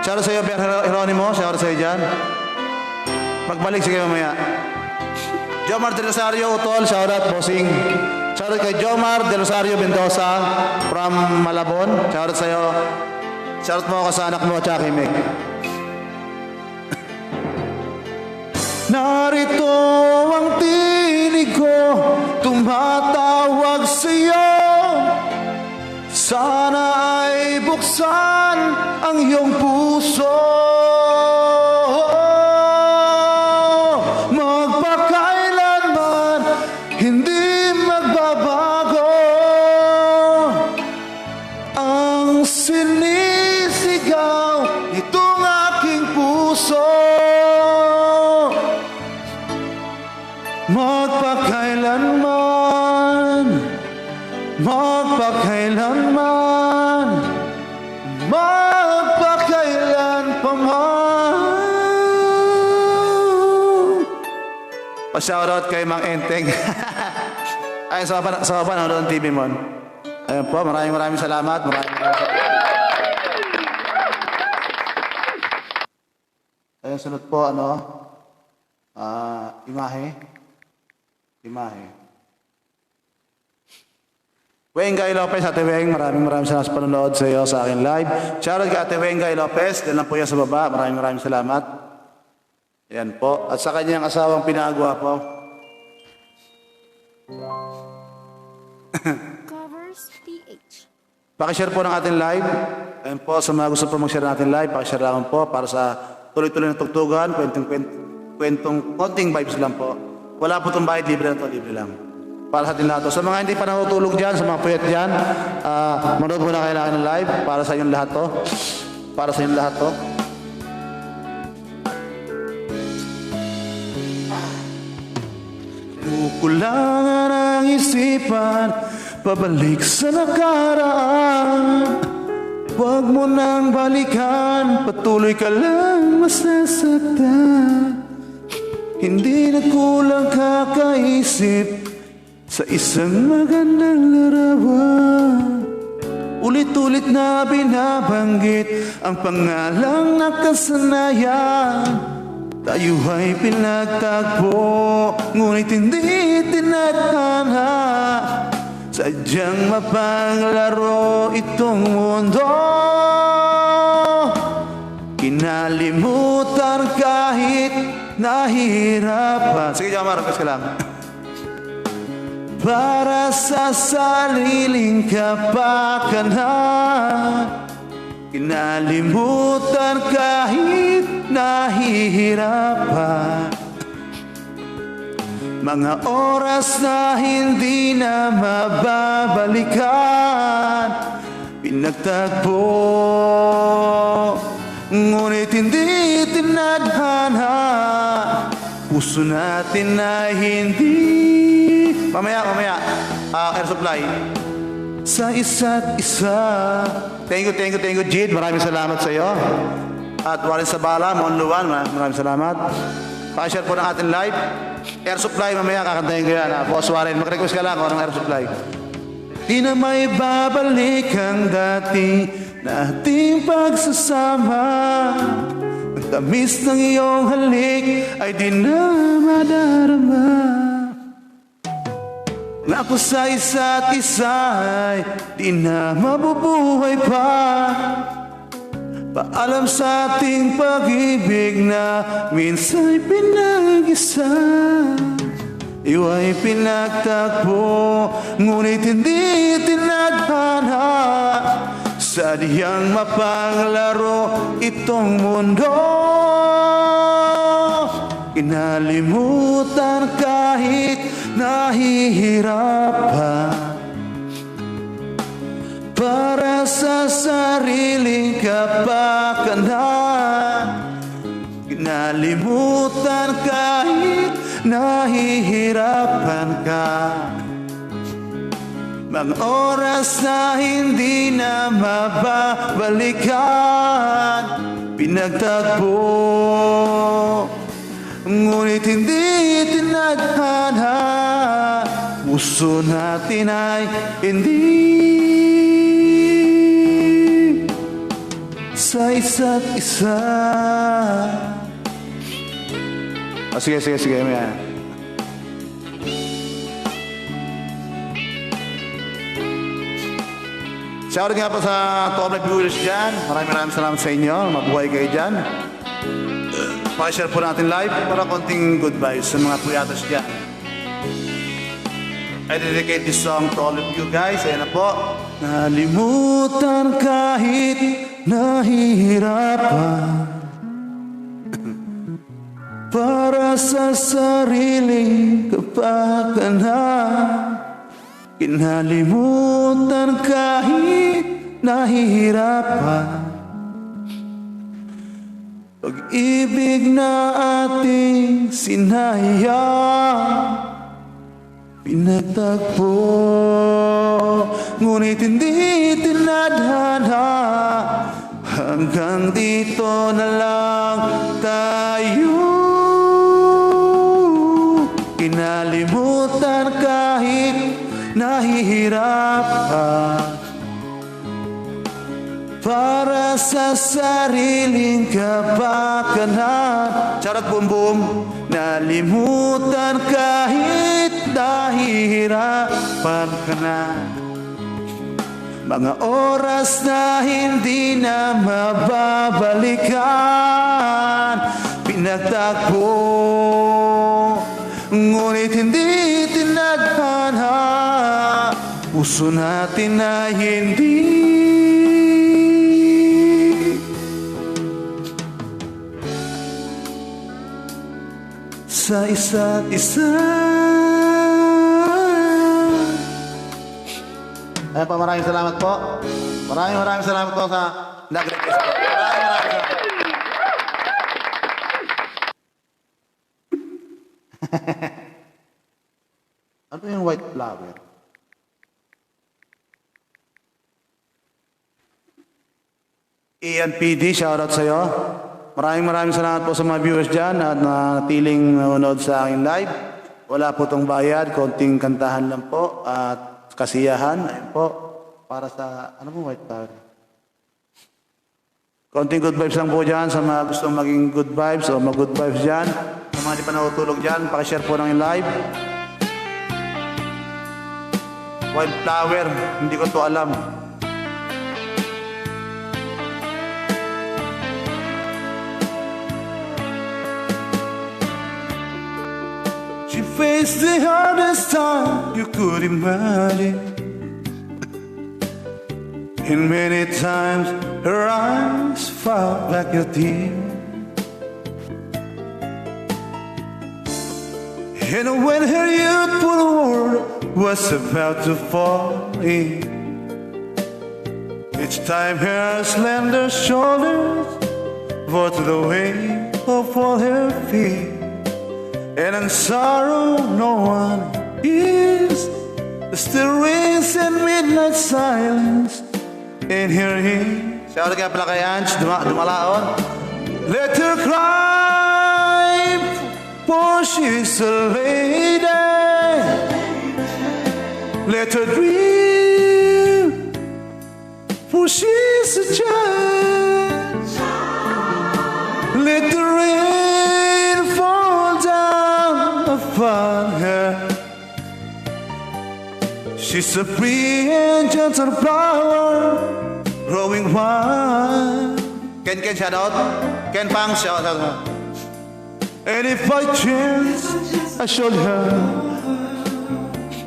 Shoutout sa iyo, Per Jeronimo. Shoutout sa iyo dyan. Magbalik sige mamaya. Jomar Del Rosario Utol, shoutout bossing. Shoutout kay Jomar Del Rosario Mendoza from Malabon. Shoutout sa iyo. Shoutout mo ako sa anak mo, tsaka kay Mick. narito ang tinig ko, tumatawag sa'yo. Sana ay buksan ang iyong puso. Magpakailanman hindi magbabago ang sinisigaw itong aking puso. Magpakailan pa man. Pa-shoutout kay Mang Enteng. Ayun, sa baba, nanonood ng TV mo. Ayun po, maraming salamat. Ayun, sunod po, imahe. Weng Guy Lopez, Ate Weng, maraming salamat sa panonood sa iyo sa akin live. Shoutout kay Ate Weng Guy Lopez, yan lang po yan sa baba. Maraming salamat. Yan po. At sa kanyang asawang pinagwa po. Covers PH. Pakishare po ng ating live. Ayun po, sa mga gusto po mag-share ng ating live, pakishare lang po para sa tuloy-tuloy na tugtugan, kwentong konting vibes lang po. Wala po itong bayad, libre na to, libre lang. para sa ating lahat. Sa mga hindi pa natutulog dyan, sa mga puyat dyan, manood muna kayo ng live para sa inyong lahat to. Para sa inyong lahat to. Kukulangan ang isipan, pabalik sa nakaraan. Huwag mo nang balikan, patuloy ka lang masasaktan. Hindi na kulang kakaisip sa isang magandang larawan. Ulit-ulit na binabanggit ang pangalang nakasanayan. Tayo ay pinagtagpo, ngunit hindi tinadhana. Sadyang mapanglaro itong mundo. Kinalimutan kahit nahihirapan. Sige, Jamar, kas ka lang. Para sa sariling kapakanan. Kinalimutan kahit nahihirapan. Mga oras na hindi na mababalikan. Pinagtagpo, ngunit hindi tinadhana. Puso natin na hindi Mamaya. Air supply. sa isa't isa. Thank you, Jid. Maraming salamat sa iyo. At Warren Sabala, Mon Luwan, maraming salamat. Pa-share po ng ating live. Air supply, mamaya kakantahin ko yan. Boss Warren, mag-request ka lang kung anong air supply. Di na may babalik ang dati nating pagsasama. Ang tamis ng iyong halik ay di na madarama. Na ako sa isa't isa ay di na mabubuhay pa. Paalam sa ating pag-ibig na minsa'y pinag-isa. Iwa'y pinagtagpo, ngunit hindi tinadhana. Sadyang mapanglaro itong mundo. Kinalimutan kahit nahihirapan. Para sa sariling kapakanan. Kinalimutan kahit nahihirapan ka. Mga oras na hindi na mababalikan. Pinagtagpo, ngunit hindi tinadhana. Puso natin ay hindi sa isa't isa. Sige. Mamaya. Shoutout nga po sa top na viewers dyan. Maraming salamat sa inyo. Mabuhay kayo dyan. Pa-share po natin live para konting good vibes sa mga puyatos dyan. I dedicate this song to all of you guys. Ayan na po. Nalimutan kahit nahihirapan. Para sa sariling kapakanan. Kinalimutan kahit nahihirapan. Pag-ibig na ating sinayang. Pinagtagpo, ngunit hindi tinadhana. Hanggang dito na lang tayo. Kinalimutan kahit nahihirapan. Para sa sariling kapakanan. Shoutout Boom Boom. Nalimutan kahit nahihirapan ka na. Mga oras na hindi na mababalikan. Pinagtagpo, ngunit hindi tinadhana. Puso natin na hindi sa isa't isa. Ayan po, maraming salamat po. Maraming salamat po sa nag-request po. Maraming salamat. Ano yung white flower? Ian PD, shoutout sa iyo. Maraming salamat po sa mga viewers dyan at natiling nanonood sa aking live. Wala po itong bayad, konting kantahan lang po at kasiyahan. Ayun po, para sa, ano po white flower? Konting good vibes lang po dyan sa mga gustong maging good vibes o mag-good vibes dyan. Sa mga di pa natutulog dyan, pakishare po ng live. White flower, hindi ko to alam. She faced the hardest time you could imagine. And many times her eyes felt like a tear. And when her youthful world was about to fall in, each time her slender shoulders bore to the weight of all her fear. And in sorrow no one hears. Still rings in midnight silence in her ears. Shout out kaya pala kay Ange, dumalaon. Let her cry, for she's a lady. Let her dream, for she's a child. Let the rain fall down upon her. She's a free and gentle flower, growing wild. Ken, shout out. Ken Pang, shout out. And if by chance I showed her,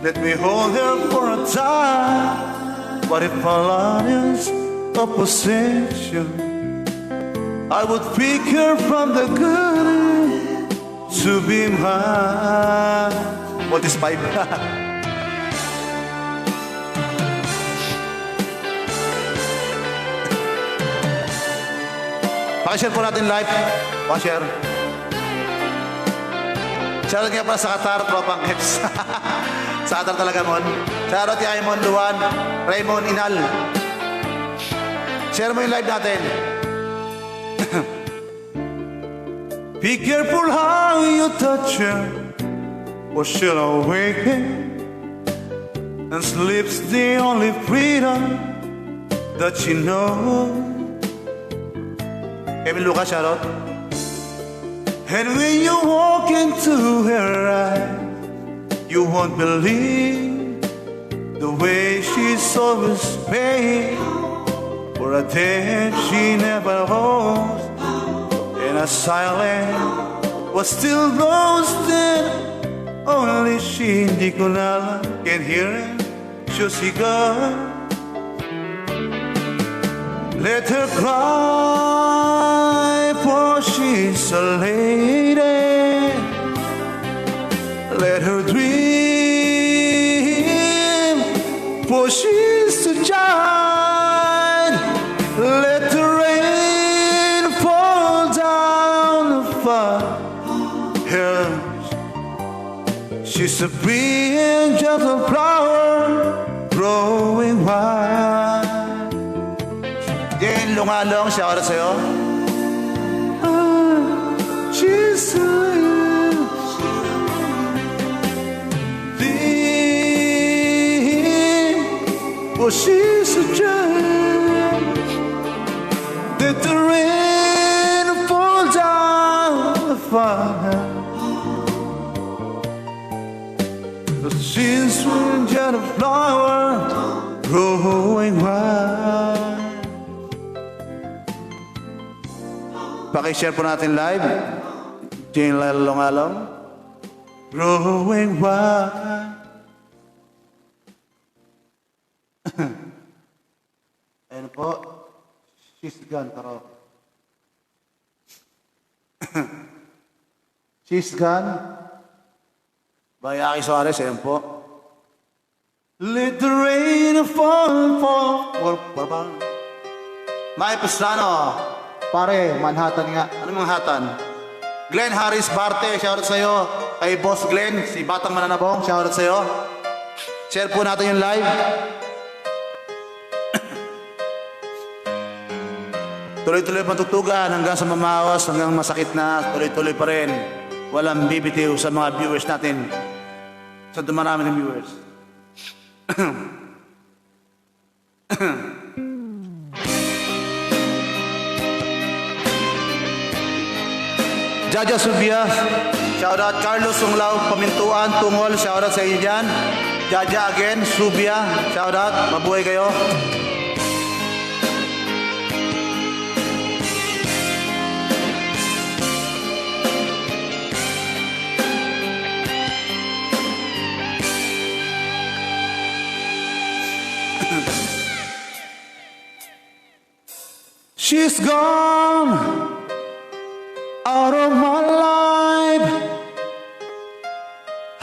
let me hold her for a time. But if our line is opposition, I would pick her from the good to be mine. What is 5? Pakishare po natin live. Pakishare. Shoutout nga pala sa Qatar, Tropang Hips. Sa Qatar talaga, Mon. Shoutout kay Aymon Luan, Raymond Inal. Share mo yung live natin. Be careful how you touch her, or she'll awaken, and sleep's the only freedom that she knows. Kevin Lucas, shoutout. And when you walk into her eyes, you won't believe the way she's always paying for a debt she never owes. In a silence was still roasted, only she hindi ko na can hear it. So she goes. Let her cry, for she's a lady. Let her dream, for she's a child. Let the rain fall down upon her. She's a free and gentle flower, growing wild. Jane Lungalong, shoutout sa'yo. She's a thing, for she's a child. Let the rain fall down upon her. She's a gentle flower, growing wild. Pakishare po natin live. Jane Lungalong. Growing wild. Ayun po. She's gone, Karo. She's gone. By Aki Suarez, ayun po. Let the rain fall pa. Mike Pastrano. Pare, Manhattan nga. Ano Manhattan? Glenn Harris Barte, shoutout sa'yo. Kay Boss Glenn, si Batang Mananabong, shoutout sa'yo. Share po natin yung live. Tuloy-tuloy patutugan hanggang sa mamawas, hanggang masakit na, tuloy-tuloy pa rin. Walang bibitiw sa mga viewers natin. Sa dumarami ng viewers. Jaja Subia, shoutout Carlos Sunglaw, Pamintuan, Tungol, shoutout sa inyo dyan. Jaja again, Subia, shoutout, mabuhay kayo. She's gone out of my life.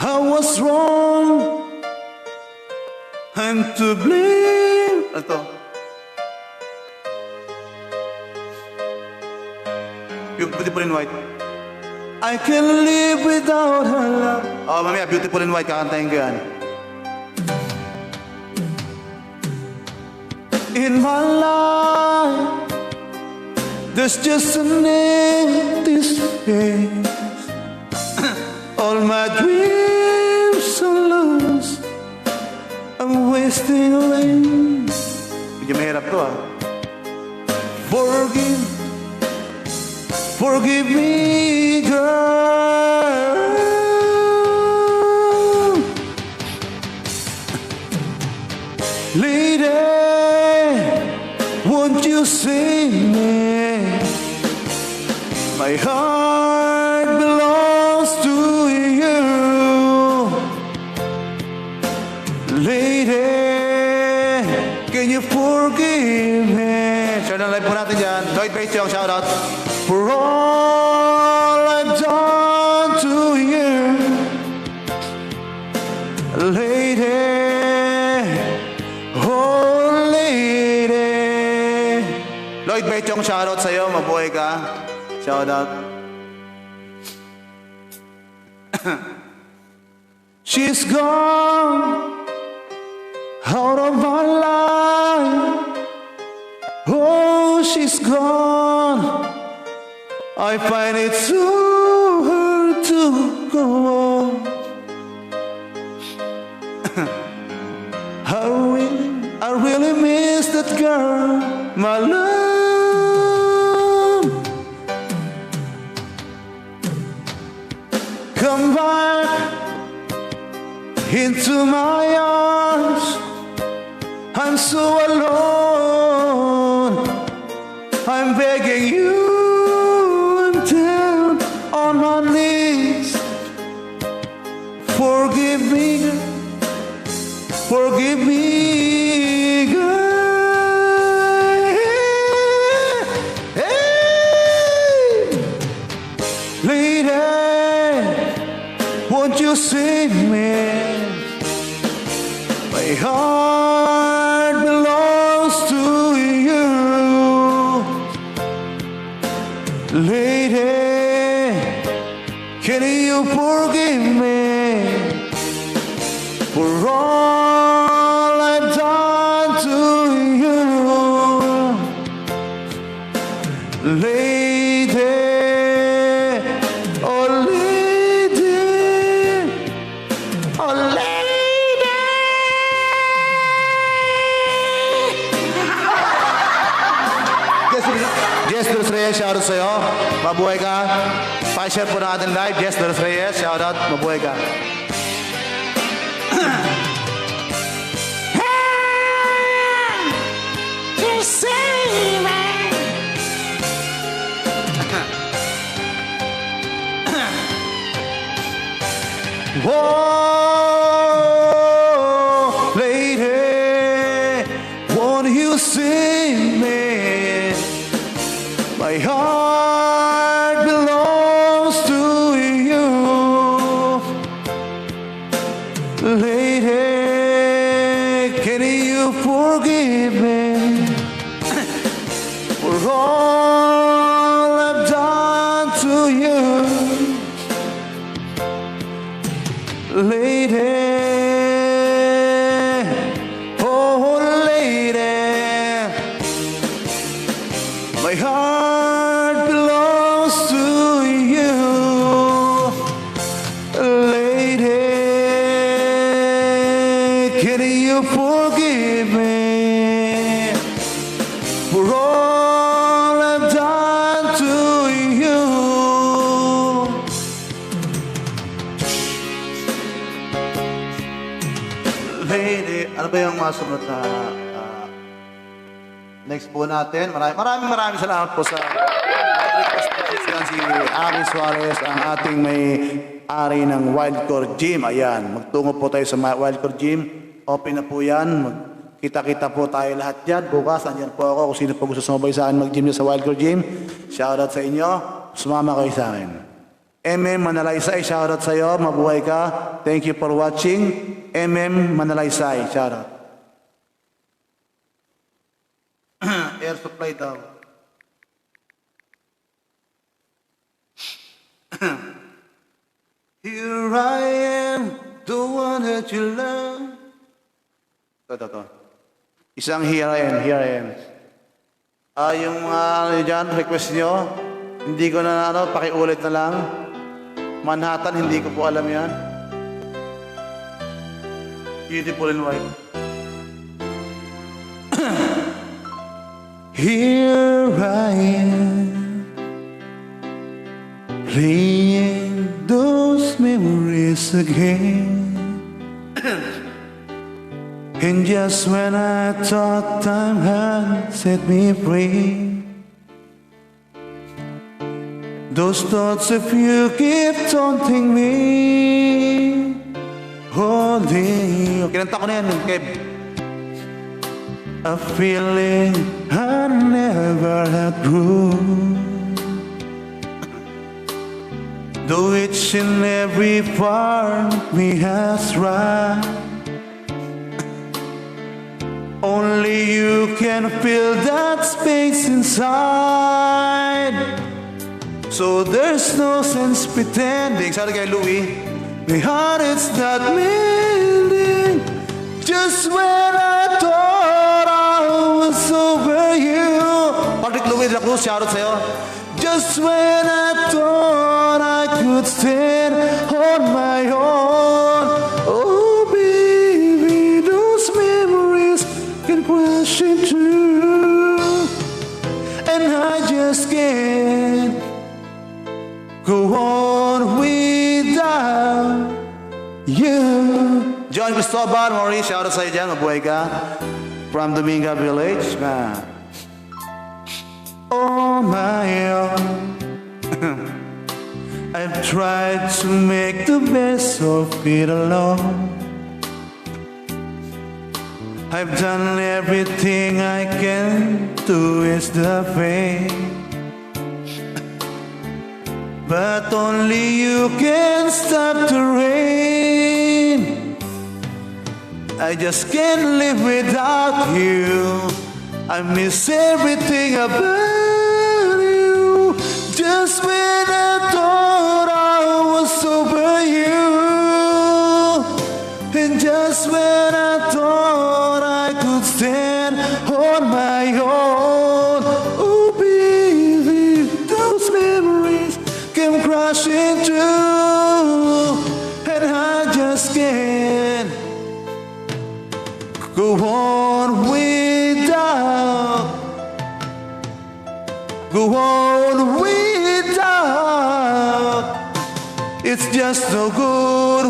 I was wrong. I'm to blame. Ano to? Beautiful in White. I can live without her love. Oh, mamaya, Beautiful in White, kakantahin ko yan. In my life, there's just an empty space. All my dreams are lost. I'm wasting away. Medyo mahirap to ah. Forgive me, girl. Lady, won't you sing me? My heart belongs to you. Lady, can you forgive me? Share ng live po natin dyan. Lloyd Bates yung shoutout. For all I've done to you, lady, oh lady. Lloyd Bates yung shoutout sa'yo, mabuhay ka. Shoutout. She's gone out of my life. Oh, she's gone. I find it so hard to go on. I really miss that girl, my love. Come back into my arms. I'm so alone. I'm begging you. Down on my knees. Forgive me, forgive me, girl. Hey, lady, won't you save me? My heart belongs to you. Lady, can you forgive me for all I've done to you? Lady, oh lady, oh lady. Jess Dos Reyes, shoutout sa'yo. Mabuhay ka. Pa-share po na ating live. Jess Dos Reyes, shoutout. Mabuhay ka. Oh, lady, won't you sing me? My heart belongs to you. Lady, can you forgive me? for all I've done to you, lady. Oh, lady, my heart belongs to you, lady. Can you forgive me for all I've done to you? Lady, ano ba yung masunod na next po natin? Maraming salamat po sa request na si Ari Suarez, ang ating may ari ng Wildcore Gym. Ayan, magtungo po tayo sa Wildcore Gym. Open na po yan. Kita-kita po tayo lahat dyan. Bukas, andyan po ako. Kung sino po gusto sumabay sa akin mag-gym sa Wildcore Gym, shoutout sa inyo. Sumama kayo sa akin. MM Manalaysay, shoutout sa iyo. Mabuhay ka. Thank you for watching. MM Manalaysay, shoutout. Air supply daw. Here I am, the one that you love. Ito. Isang here I am. Yung dyan, request nyo, hindi ko na pakiulit na lang. Manhattan, hindi ko po alam yan. Beautiful and white. Here I am, playing those memories again. And just when I thought time had set me free, those thoughts of you keep taunting me, holding you. Kinanta ko na yan, Kev. A feeling I never had grew. Though each and every part me has tried, only you can fill that space inside. So there's no sense pretending. Sabi kay Louie, My heart is not mending. Just when I thought I was over you, Patrick Louie de la Cruz, shoutout sa'yo. just when I thought I could stand on my own. Oh baby, those memories can crash into, and I just can't go on without you. John Cristobal, Maurice, shoutout sa'yo dyan. Mabuhay ka. From Dominga Village. On my own, I've tried to make the best of it alone. I've done everything I can to ease the pain, but only you can stop the rain. I just can't live without you. I miss everything about you. Just when I thought I was over you, and just when I thought I could stand on my own. Oh baby, those memories came crashing through, and I just can't go on without, go on without. It's just no good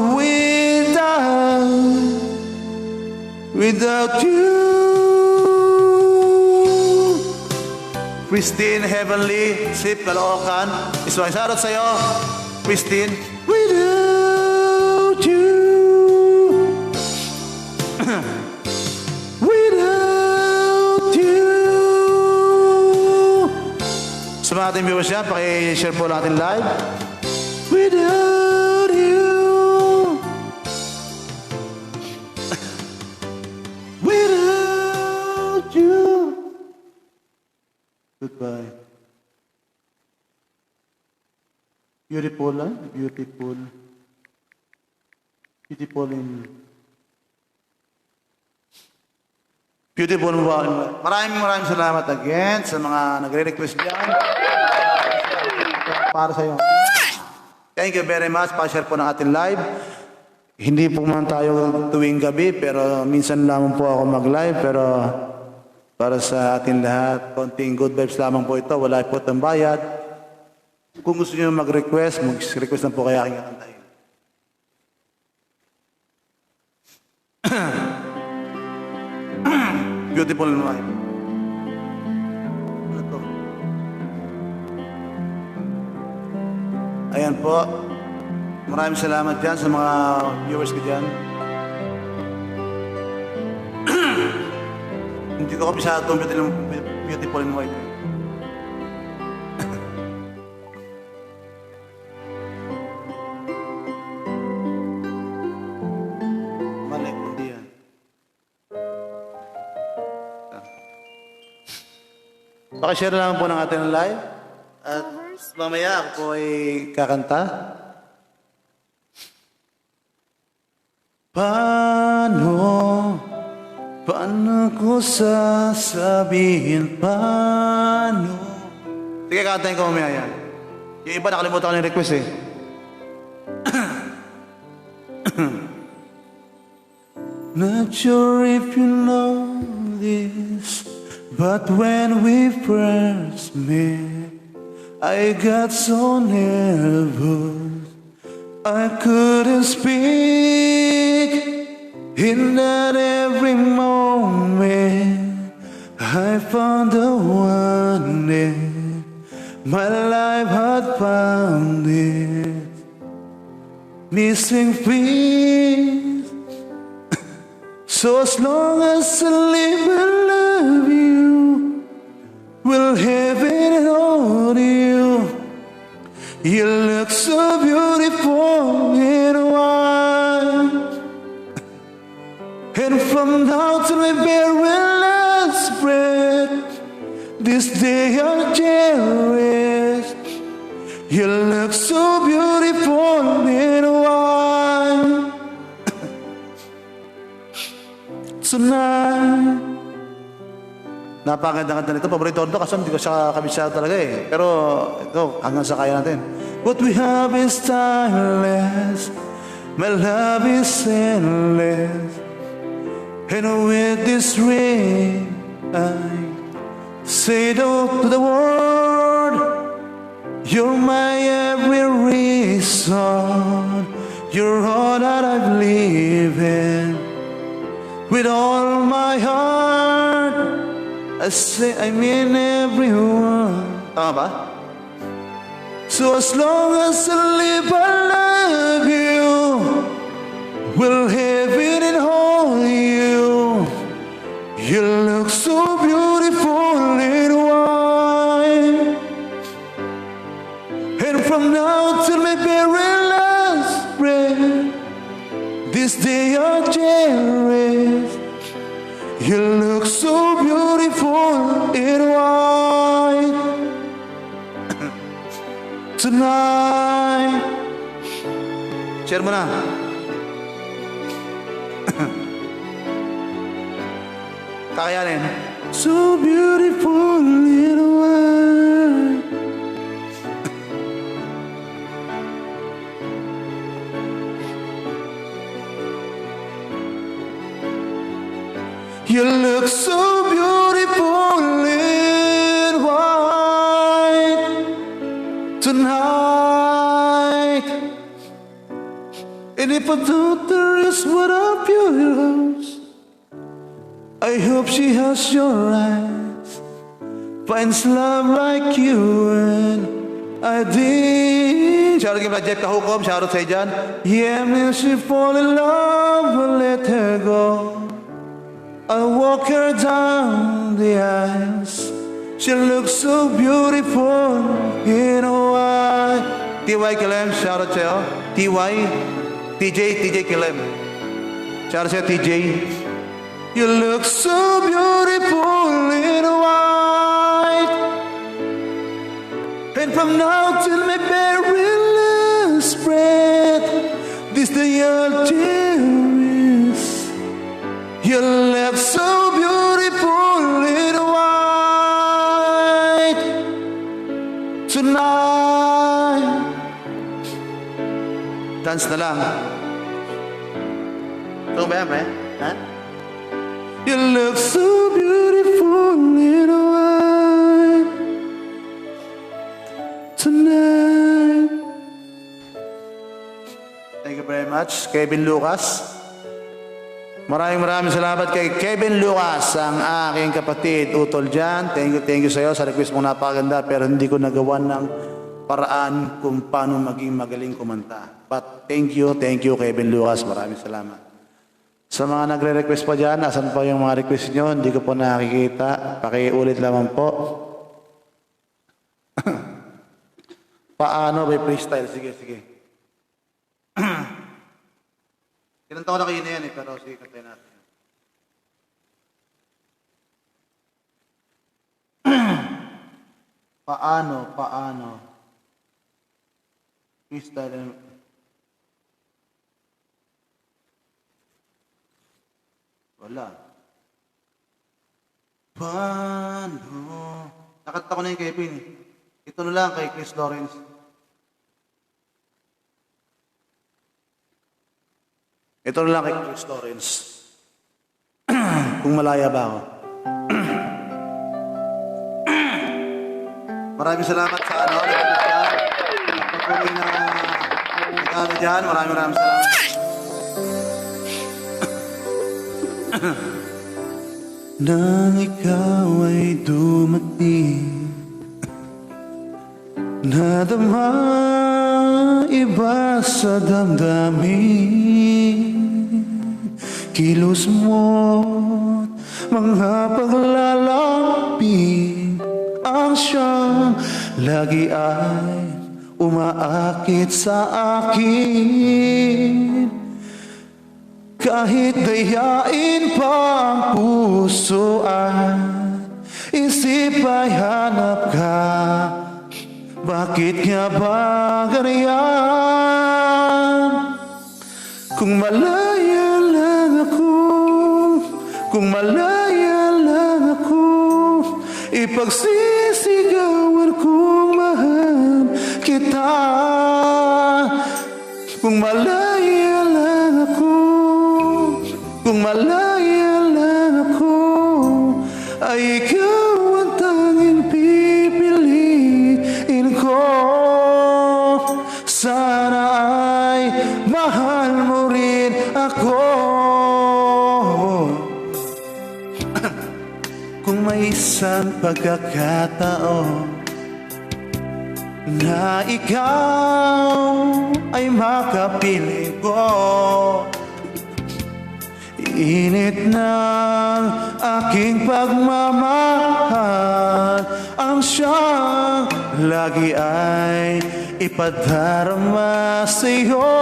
without you. Christine Heavenly, Sip, Caloocan. Isang shoutout sa'yo. Christine. Without you, without you. Sa mga ating viewers yan, paki-share po natin live. Without you, without you. Goodbye. Beautiful, ah? Beautiful. Beautiful in... Beautiful woman. Maraming salamat again sa mga nagre-request dyan. Para sa iyo. Thank you very much. Pa-share po ng ating live. Hindi po man tayo tuwing gabi, pero minsan lamang po ako mag-live. Pero para sa ating lahat, konting good vibes lamang po ito. Wala po itong bayad. Kung gusto niyo mag-request, mag-request na po kaya aking kakantahin. Beautiful wife. Ano to? Ayan po. Maraming salamat dyan sa mga viewers ko dyan. Hindi ko kapisado itong beautiful and white. Mali, hindi yan. Pakishare lang po ng ating live. At mamaya ako po ay kakanta. Paano ko sasabihin, paano? Sige, kantahin ko mamaya yan. Yung iba nakalimutan ko ng request eh. Not sure if you know this, but when we first met, I got so nervous I couldn't speak. In that every moment I found the one that my life had found it. Missing piece. So as long as I live and love you, will heaven and hold you. You look so beautiful in white. And from now till my very last breath, this day I'll cherish. You look so beautiful in white. Tonight. Napakaganda nito. Paborito ko ito kasi hindi ko siya kabisado talaga eh. Pero ito, hanggang sa kaya natin. What we have is timeless. My love is endless. And with this ring, I say no to the world. You're my every reason. You're all that I believe in. With all my heart, I say I mean everyone. Tama ba? So as long as I live, I love you. Will heaven and hold you. You look so beautiful in white. And from now till my very last breath, this day I'll cherish. You look so beautiful in white. Tonight. Share mo na. Kakayanin. So beautiful in white. You look so beautiful in white tonight. And if I thought there is what a beauty loves, I hope she has your eyes, finds love like you and I did. Shoutout kay Jeff Kahukom, shoutout sa'yo dyan. Yeah, when she fall in love, I'll let her go. I'll walk her down the aisles. She looks so beautiful in white. TY Kilem, shoutout sa'yo. TJ Kilem. Shoutout sa'yo, TJ. You look so beautiful in white. You look so beautiful in white tonight. Dance na lang. Ito ba yan, pre? Ha? You look so beautiful in white tonight. Thank you very much, Kevin Lucas. Maraming salamat kay Kevin Lucas, ang aking kapatid, utol dyan. Thank you sa iyo sa request mong napakaganda, pero hindi ko nagawa ng paraan kung paano maging magaling kumanta. But thank you, Kevin Lucas. Maraming salamat. Sa mga nagre-request pa dyan, asan pa yung mga request nyo? Hindi ko po nakikita. Pakiulit lamang po. Paano by freestyle? Sige. Kinanta ko na kayo na yan pero sige, kantayin natin. Paano? Freestyle. Wala. Paano? Nakanta ko na yung Kevin eh. Ito na lang kay Chris Lawrence. Ito na lang kay Chris Lawrence. Kung malaya ba ako. Maraming salamat sa ano. Pagpapuli na ano dyan. Maraming salamat. Nang ikaw ay dumating, nadama iba sa damdamin. Kilos mo't mga paglalapit ang siyang lagi ay umaakit sa akin. Kahit dayain pa ang puso at isip ay hanap ka, bakit nga ba ganyan? Kung malaya lang ako, ipagsisigawan kong mahal kita. Kung malaya lang ako, ay ikaw ang tanging pipiliin ko. Sana ay mahal mo rin ako. Kung may isang pagkakataon na ikaw ay makapiling ko, init ng aking pagmamahal ang siyang lagi ay ipadarama sa'yo.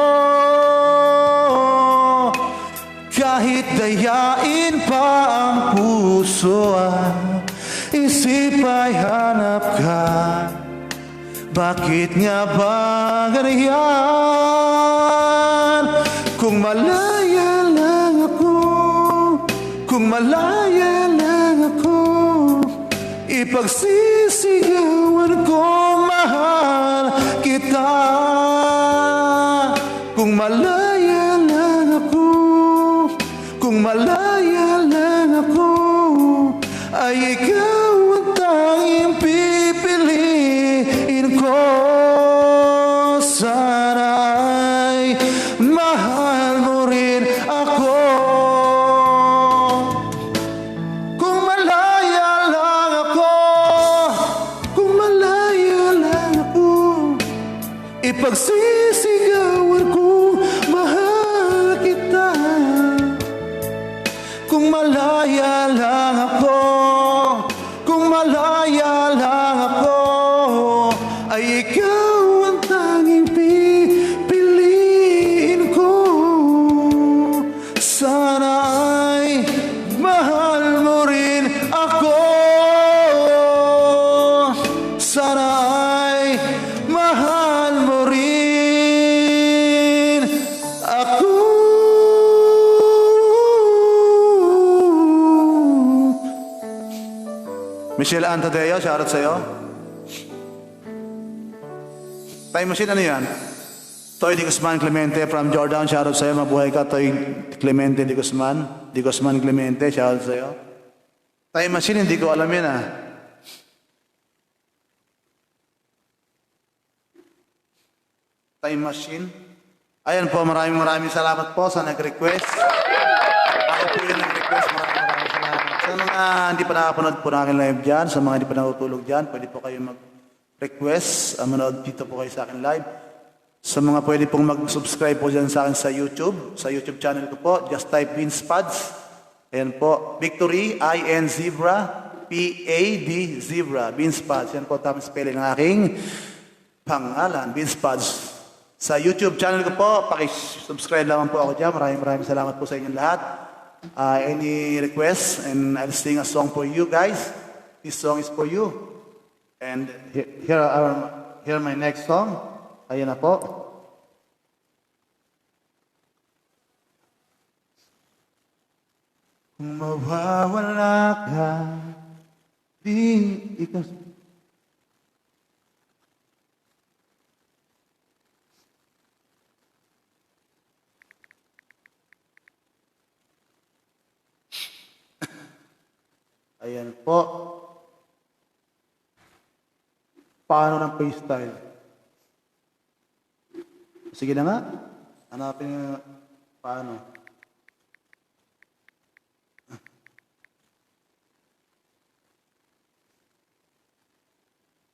Kahit dayain pa ang puso at isip ay hanap ka, bakit nga ba ganyan? Kung malaya lang ako, ipagsisigawan kong mahal kita. Kung malaya lang ako, ay ikaw ang tanging pipiliin ko. Sana ay mahal mo rin ako. Kung malaya lang ako, ipagsisigawan kong mahal kita. Kung malaya lang ako, ay ikaw ang tanging pipiliin ko. Sana ay mahal mo rin ako. Sana ay mahal mo rin ako. Michelle Ann Tadeo, shoutout sa'yo. Time Machine, ano yan? Toy Di Guzman Clemente from Jordan, shoutout sa'yo. Mabuhay ka, Toy Clemente Di Guzman. Di Guzman Clemente, shoutout sa'yo. Time Machine, hindi ko alam yan ah. Time Machine. Ayan po, maraming salamat po sa nag-request. Ako po yung nag-request. Maraming salamat. Sa mga hindi pa nakapanood po ng aking live dyan, sa mga hindi pa nakutulog dyan, pwede po kayo mag-request. Manood dito po kayo sa akin live. Sa mga pwede pong mag-subscribe po dyan sa akin sa YouTube channel ko po, just type Vince Pads. Ayan po, Victory, I-N Zebra, P-A-D Zebra, Vince Pads. Yan po tamang spelling ng aking pangalan, Vince Pads. Sa YouTube channel ko po, pakisubscribe lamang po ako dyan. Maraming salamat po sa inyong lahat. Any requests, and I'll sing a song for you guys. This song is for you. And here my next song. Ayan na po. Kung mawawala ka, di ikaw... Ayan po. Paano ng freestyle? Sige na nga. Hanapin nyo paano.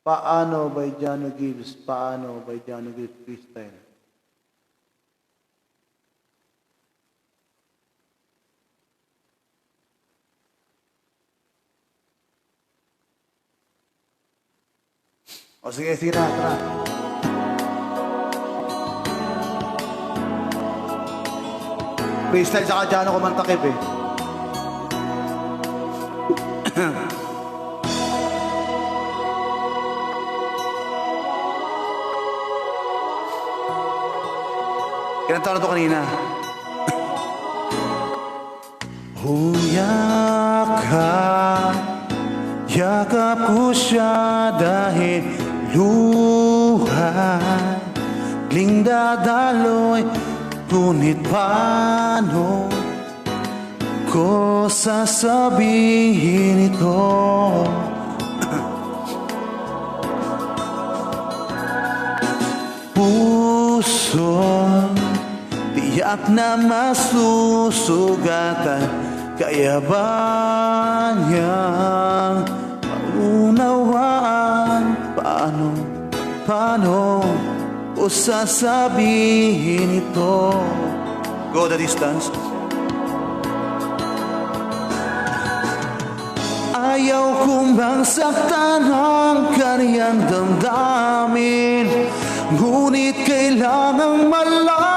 Paano by Jano Gibbs? Paano by Jano Gibbs freestyle? O sige na, tara. Freestyle saka Jano ko mantakip eh. Kinanta na to kanina. Yakap ko siya dahil luhay ling dadaloy, ngunit paano ko sasabihin ito? Puso tiyak na masusugatan, kaya ba niyang maunawaan? Paano ko sasabihin ito? Go the distance. Ayaw kong bang saktan ang kaniyang damdamin, ngunit kailangang malaman.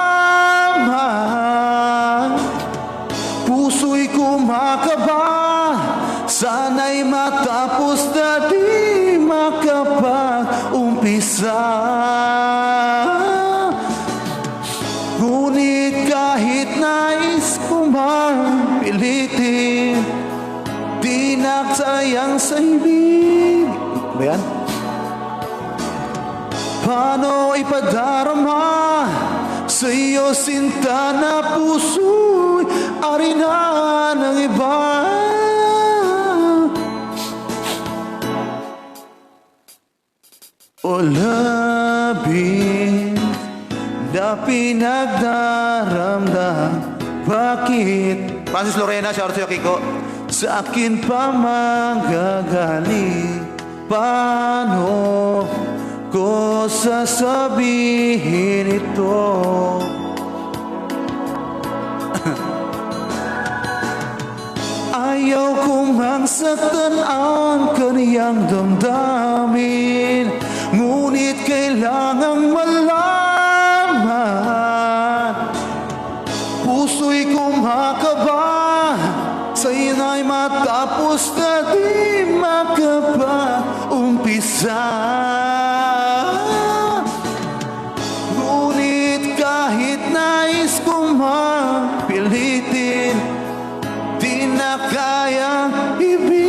Puso'y kumakaba, sana'y matapos na di makapag-umpisa. Ngunit kahit nais ko man pilitin, di nagsayang sa ibig. Ba yan? Paano ipadarama sa iyo sinta na puso'y arina ng iba? O labis na pinagdaramdam, bakit? Francis Lorena, shout out sa'yo, Kiko. Sa akin pa magagaling, paano ko sasabihin ito? Ayaw kong mangsaktan ang kaniyang damdamin, ngunit kailangang malaman. Puso'y kumakaba, sa'yo na'y matapos na di makapag-umpisa. Ngunit kahit nais ko man pilitin, di na kayang ibigin.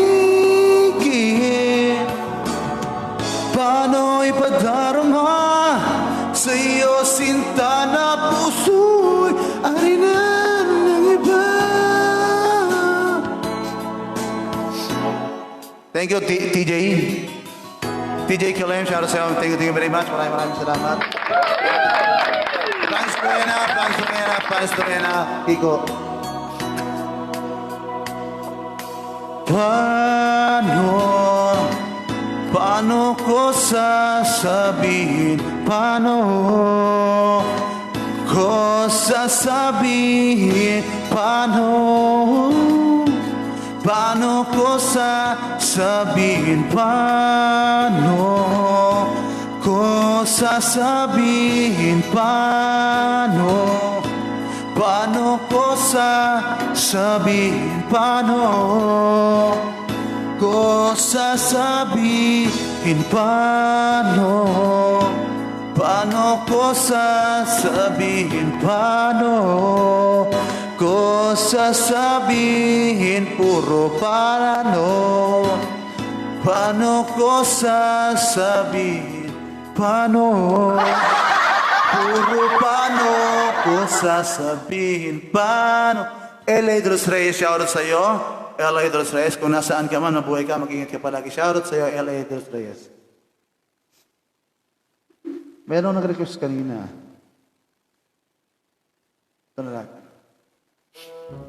Thank you, TJ. TJ Kilem, shout out sa iyo. Thank you very much. Maraming salamat. Plans Torena, Kiko. Paano ko sasabihin? Paano ko sasabihin? Paano ko sasabihin? Paano ko sasabihin? Paano ko sasabihin? Paano ko sasabihin? Paano ko sasabihin? Paano ko sasabihin? Puro paano ko sasabihin? Paano puro paano ko sasabihin? Paano? LA Dros Reyes, shoutout sa iyo. LA Dros Reyes, kung nasaan ka man, mabuhay ka, mag-ingat ka palagi. Shoutout sa iyo, LA Dros Reyes. Meron nag-request kanina. Ito na lang.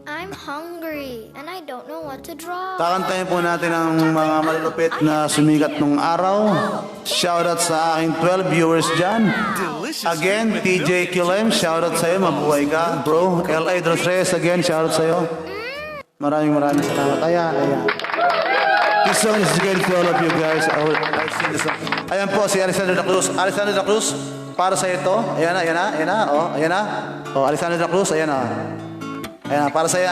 I'm hungry and I don't know what to draw. Kakantayin po natin ang mga malulupit na sumikat nung araw. Shoutout sa aking 12 viewers dyan. Again, TJ Kilem, shoutout sa iyo, mabuhay ka, bro. LA Dros Reyes, again, shoutout sa iyo. Maraming salamat. Ayan. This song is again for all of you guys. I'll sing this song. Ayan po, si Alexander Da Cruz. Alexander Da Cruz, para sa ito. Ayan na. Oh, Alexander Da Cruz, ayan na. Ayan, para sa iyo.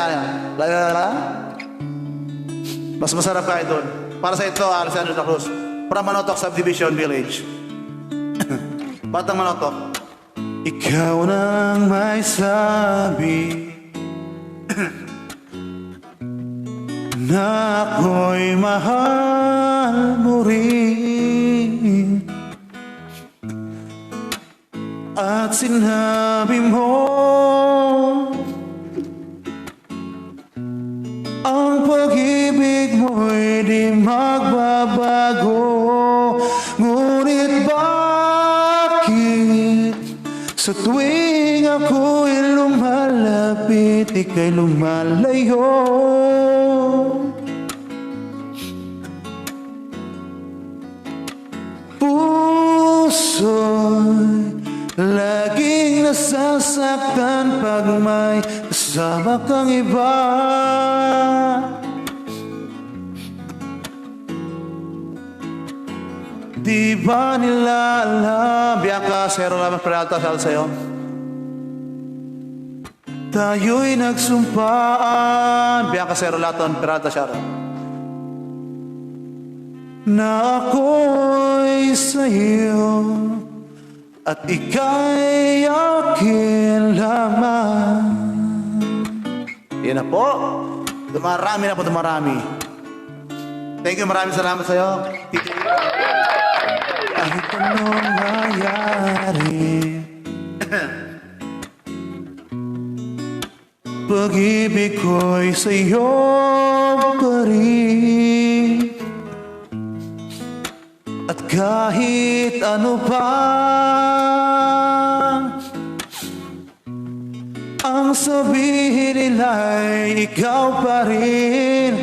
Mas masarap ka doon. Para sa ito, Alexander Da Cruz. From Manotok Subdivision Village. Batang Manotok. Ikaw nang may sabi na ako'y mahal mo rin, at sinabi mo ang pag-ibig mo'y di magbabago. Ngunit bakit sa tuwing ako'y lumalapit, ika'y lumalayo? Puso'y laging nasasaktan pag may kasama kang iba. Di ba nila alam? Bianca Cero Laman Peralta, shoutout sa iyo. Tayo'y nagsumpaan Bianca Cero Laton Peralta, shoutout. na ako'y sa'yo at ika'y akin lamang. Yan na po. Dumarami. Thank you, maraming salamat sa iyo. Kahit anong nangyari, pag-ibig ko'y sa'yo pa rin. At kahit ano pa ang sabihin nila'y ikaw pa rin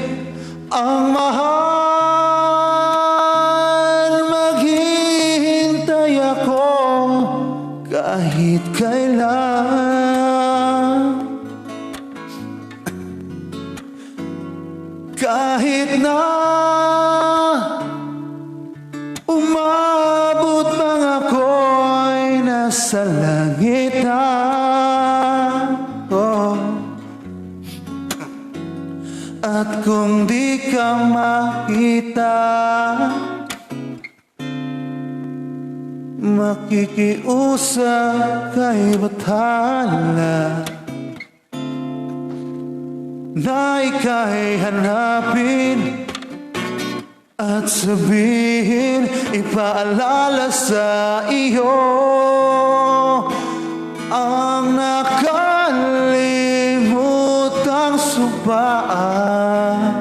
ang mahal. Maghihintay ako kahit kailan, kahit na umabot pang ako'y nasa langit na. At kung di ka makita, makikiusap kay bathala na ika'y hanapin at sabihin, ipaalala sa iyo ang nakalimutang subaan.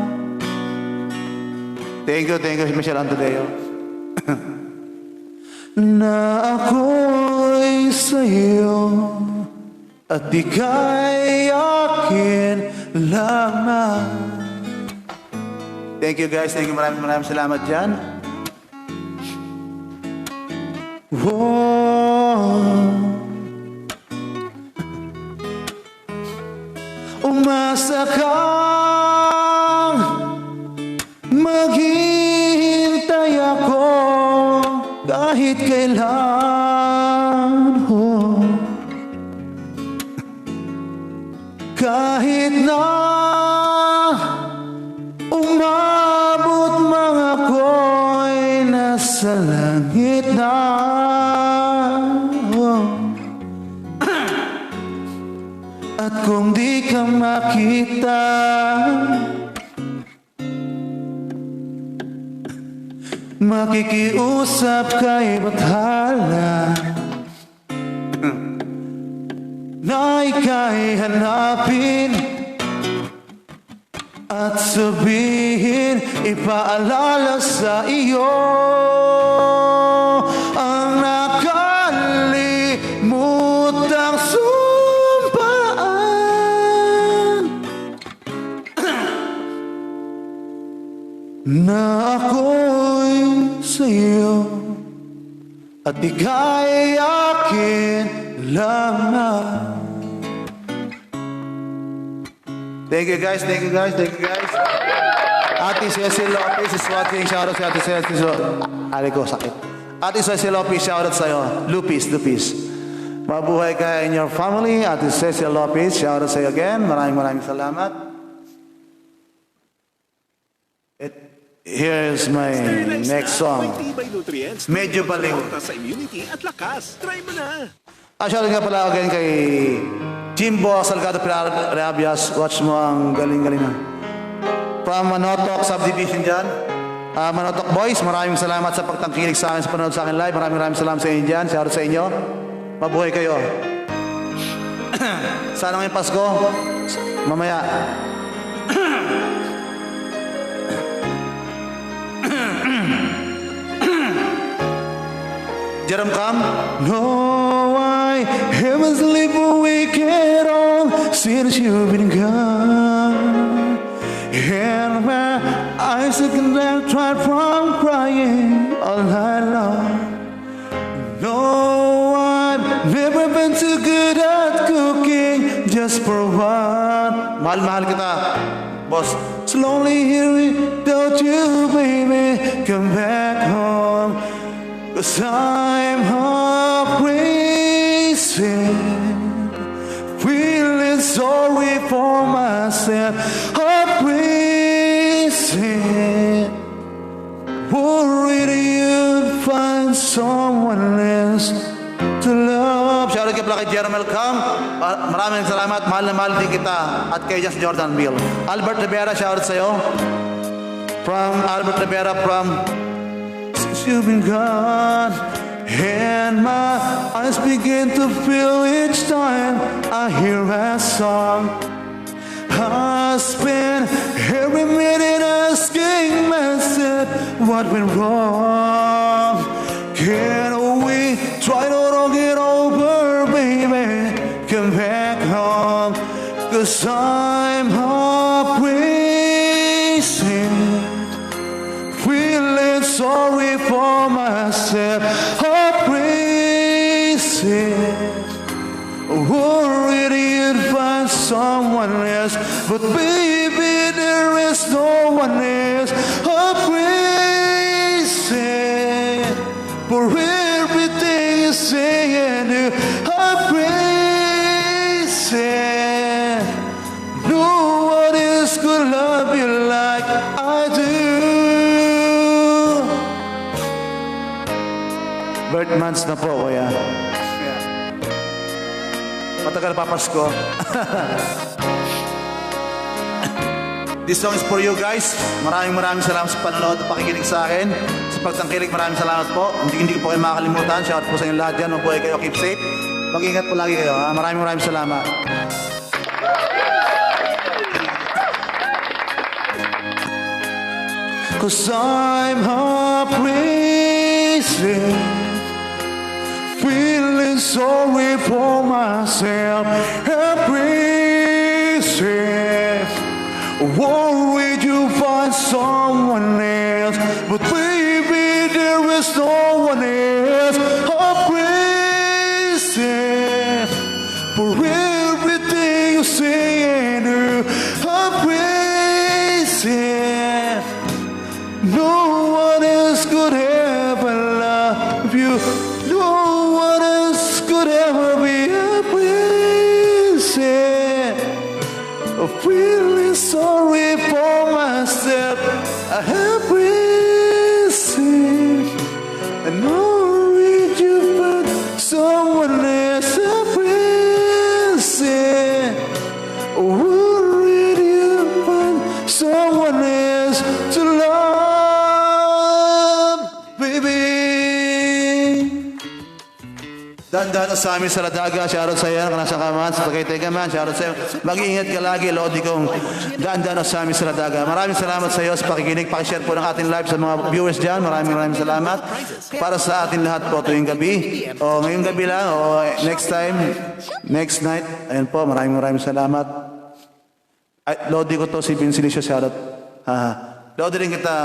Thank you, Michelle Antodeo. Na ako'y sa'yo at ika'y akin lamang. Thank you guys, thank you, maraming salamat dyan. Umasa kang maghihintay ako kahit kailan. Kahit na umabot mga ako'y nasa langit na. At kung di ka makita, makikiusap kay Bathala na ika'y hanapin at sabihin, ipaalala sa iyo ang nakalimutang sumpaan na ako'y sa'yo at ika'y akin lamang. Thank you guys. Ate Cecil Lopez is watching. Shoutout sa Ate Cecil. Ari ko, sakit. Ate Cecil Lopez, shoutout sa'yo. Lupis. Mabuhay ka in your family. Ate Cecil Lopez, shoutout sa'yo again. Maraming salamat. Here's my next song. Tibay nutrients. Medyo baliw. Sa immunity at lakas. Try mo na. Shoutout nga pala again kay Jimbo Salgado Pirabias. Watch mo ang galing-galing na. From Manotok Subdivision dyan. Manotok Boys, maraming salamat sa pagtangkilik sa akin, sa panonood sa akin live. Maraming salamat sa inyo dyan. Shoutout sa inyo. Mabuhay kayo. Sana ngayong Pasko, mamaya. Jerome Cam? No, I haven't slept awake at all since you've been gone. And my eyes again have tried from crying all night long. No, I've never been too good at cooking just for one. Mahal kita, boss. It's lonely here without you, baby. Come back home. 'Cause I'm crazy, feeling sorry for myself. Crazy, worried you'd find someone else to love. Shoutout kay pala kay Jerome Cam. Maraming salamat. Mahal na mahal din kita. At kay Just Jordan Bill. Albert Rivera, shoutout sa'yo. From Albert Rivera from You've been gone, and my eyes begin to fill each time I hear a song. I spend every minute asking myself what went wrong. Can we try to get over, baby? Come back home, 'cause I'm crazy, feeling sorry for myself. Crazy, worried you'd find someone else, but baby, there is no one else. Crazy for everything you say and do. Crazy, no one else could love you like I do. birth months na po, kuya. Matagal pa Pasko. This song is for you guys. Maraming salamat sa panonood at pakikinig sa akin. Sa pagtangkilik, maraming salamat po. Hindi ko po kayo makakalimutan. Shout out po sa inyo lahat dyan. Mabuhay kayo. Keep safe. Mag-ingat po lagi kayo. Ha? Maraming salamat. 'cause I'm heartbreaking, feeling sorry for myself, heartbreaking, worried you find someone else, but baby there is no one else. Heartbreaking for everything you say and do. Heartbreaking, no one else could ever love you. No one else could ever be appreciated. I'm feeling sorry for myself. I have risen, and worried you found someone else. I've risen, worried you found someone else to love, baby. Dahan-dahan sa amin sa Ladaga, shoutout sa iyo, kanasa ka man, sa Tagaytay man, shoutout sa iyo. Mag-iingat ka lagi, Lodi kong dahan-dahan sa amin sa Ladaga. Maraming salamat sa iyo sa pakikinig, pakishare po ng ating live sa mga viewers dyan. Maraming salamat. Para sa atin lahat po tuwing gabi, o ngayong gabi lang, o next time, next night. Ayun po, maraming salamat. Ay, Lodi ko to, si Vincilicio, shoutout. Lodi rin kita,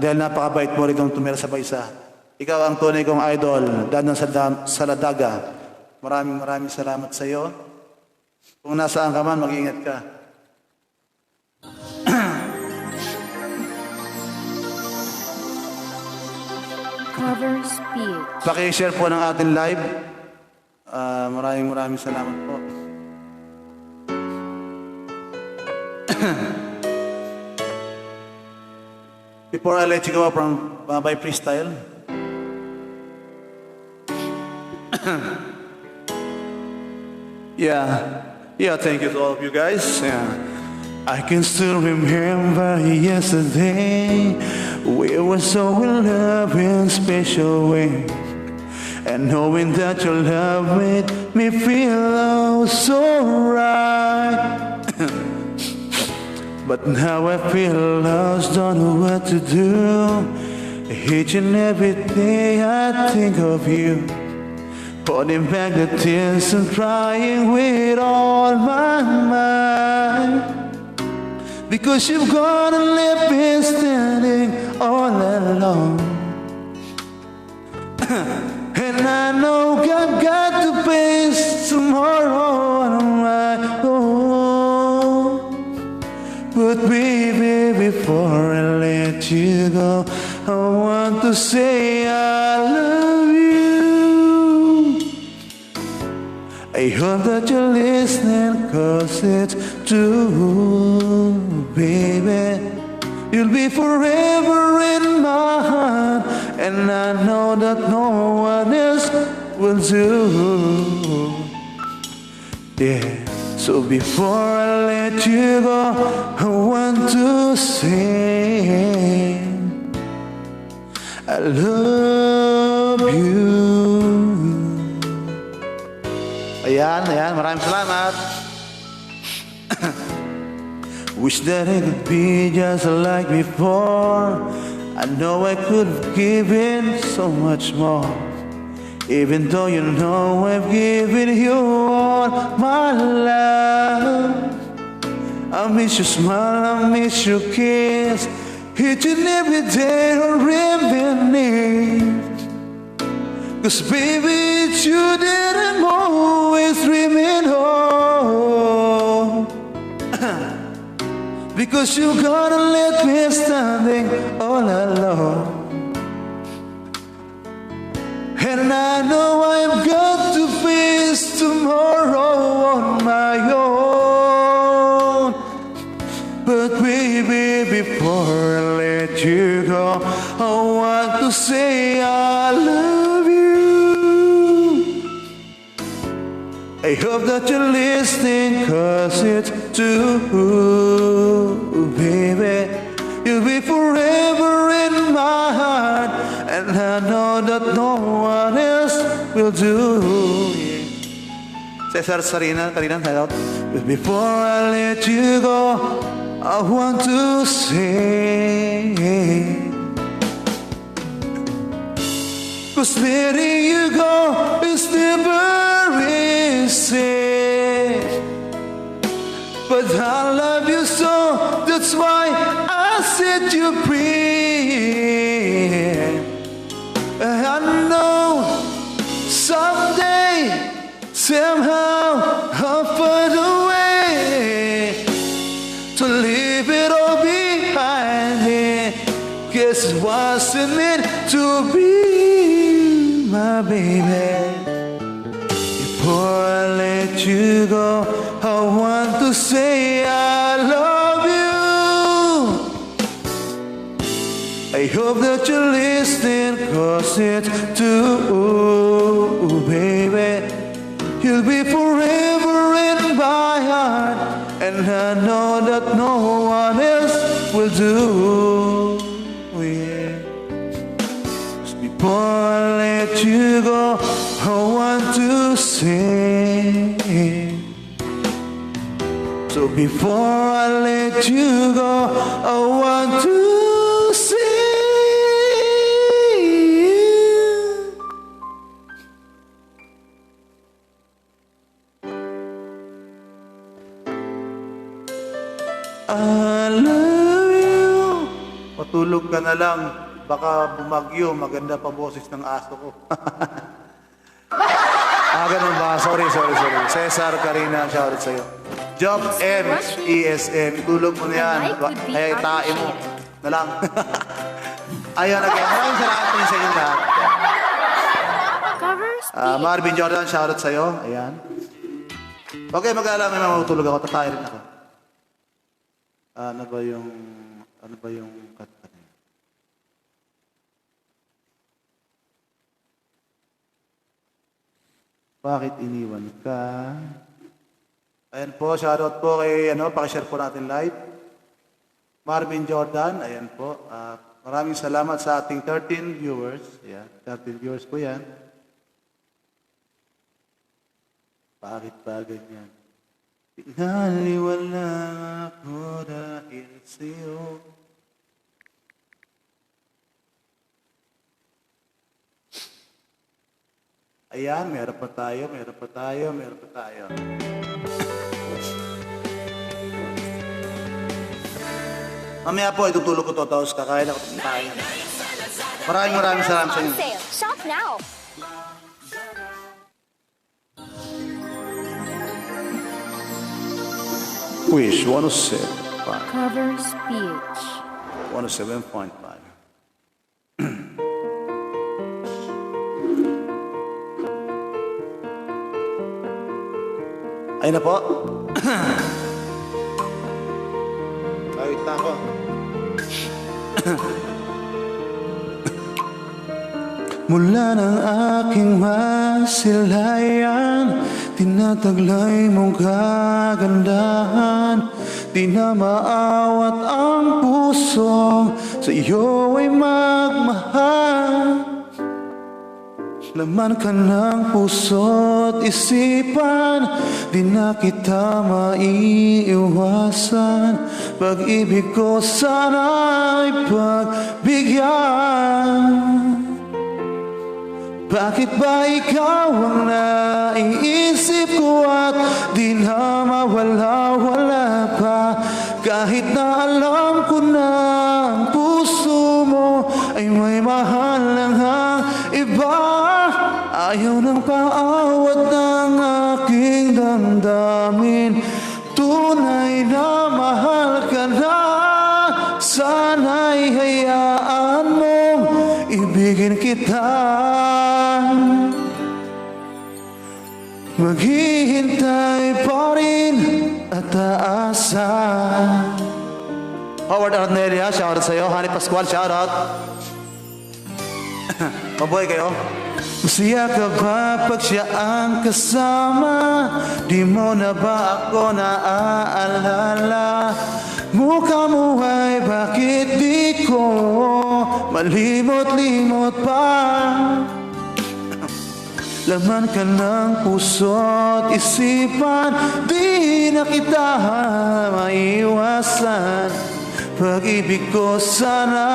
dahil napakabait mo rin kong tumira sa paisa. Ikaw ang tunay kong idol, dadan sa Ladaga. Maraming salamat sa iyo. Kung nasaan ka man, mag-iingat ka. Cover speech. Paki-share po ng ating live. Maraming salamat po. Before I let you go from by freestyle, yeah, thank you to all of you guys. Yeah. I can still remember yesterday. We were so in love in a special way, and knowing that your love made me feel oh so right. But now I feel lost, don't know what to do. Each and every day I think of you, holding back the tears and crying with all my mind. Because you've gone and left me standing all alone. And I know I've got to face tomorrow on my own. But baby, before I let you go, I want to say I love you. I hope that you're listening, 'cause it's true, baby. You'll be forever in my heart, and I know that no one else will do. Yeah. So before I let you go, I want to say I love you. ayan, maraming salamat. Wish that it could be just like before. I know I could have given so much more, even though you know I've given you all my love. I miss your smile, I miss your kiss, each and every day or evening. 'Cause baby, it's you that I'm always dreaming of. Because you gotta let me standing all alone. And I know I've got to face tomorrow on my own. But baby, before I let you go, I want to say I love you. I hope that you're listening, 'cause it's true, baby. You'll be forever in my heart, and I know that no one else will do. Cesar Sarina, Karina, hello. But before I let you go, I want to say, 'cause letting you go is never easy. But I love you so, that's why I set you free. I know someday, somehow, I'll find a way to leave it all behind me. Guess it wasn't meant to be, my baby. Before I let you go, I want to say I love you. I hope that you're listening, 'cause it's true, baby. You'll be forever in my heart, and I know that no one else will do. Yeah. Just before I let you go, I want to say. So before I let you go, I want to say. I love you. Matulog ka na lang. Baka bumagyo. Maganda pa boses ng aso ko. Ganun ba? Sorry. Cesar, Karina, shoutout sa'yo. Job M, ESM. Tulog mo na yan. Ay, tae mo. Na lang. Ayun, again. Maraming salamat din sa inyo lahat. Covers Marvin Jordan, shoutout sa'yo. Ayan. Okay, mag-aalam. May mamutulog ako. Tatay rin ako. Ano ba yung kanta niya? Bakit iniwan ka? Ayan po, shoutout po kay, pakishare po natin live. Marvin Jordan, ayan po. Maraming salamat sa ating 13 viewers. Ayan, 13 viewers po yan. Bakit ba ganyan? Pinaliwala ako dahil sa'yo. Ayan, meron pa tayo. Mamaya po, itutulog ko to, tapos kakain ako ng kain. Maraming salamat sa inyo. sale. Shop now. Wish 107.5. Cover speech. 107.5. Ayun na po. Ayun na ako. Mula ng aking masilayan, tinataglay mong kagandahan. Di na maawat ang puso, sa iyo ay magmahal. Laman ka ng puso't isipan, di na kita maiiwasan. Pag-ibig ko sana'y pagbigyan. Bakit ba ikaw ang naiisip ko at di na mawala-wala pa? Kahit na alam ko na ang puso mo ay may mahal ng iba. Ayaw ng paawat ng aking damdamin. Tunay na mahal ka na. Sana'y hayaan mong ibigin kita. Maghihintay pa rin at aasa. Howard Arnelia, shoutout sa'yo. Hani Pascual, shoutout. Mabuhay kayo. Masaya ka ba pag siya ang kasama? Di mo na ba ako naaalala? Mukha mo ay bakit di ko malimot-limot pa? Laman ka ng puso't isipan, di na kita maiwasan. Pag-ibig ko sana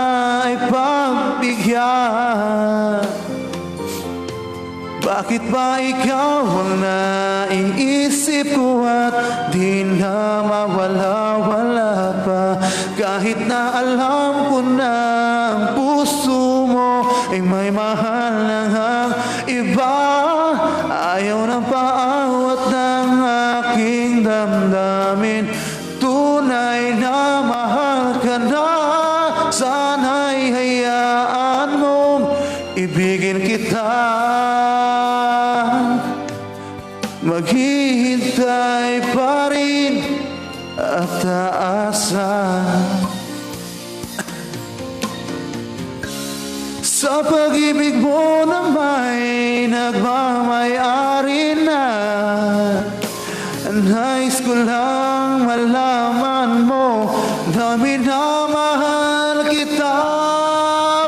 ay pagbigyan. Bakit ba ikaw ang naiisip ko at di na mawala-wala pa? Kahit na alam ko na ang puso mo ay may mahal ng iba. Ayaw ng paawat ng aking damdamin. Tunay na mahal ka na. Sana'y hayaan mong ibigin kita. Maghihintay pa rin at aasa sa pag-ibig mo na may nagmamayari na. Nais ko lang malaman mo na minamahal kita.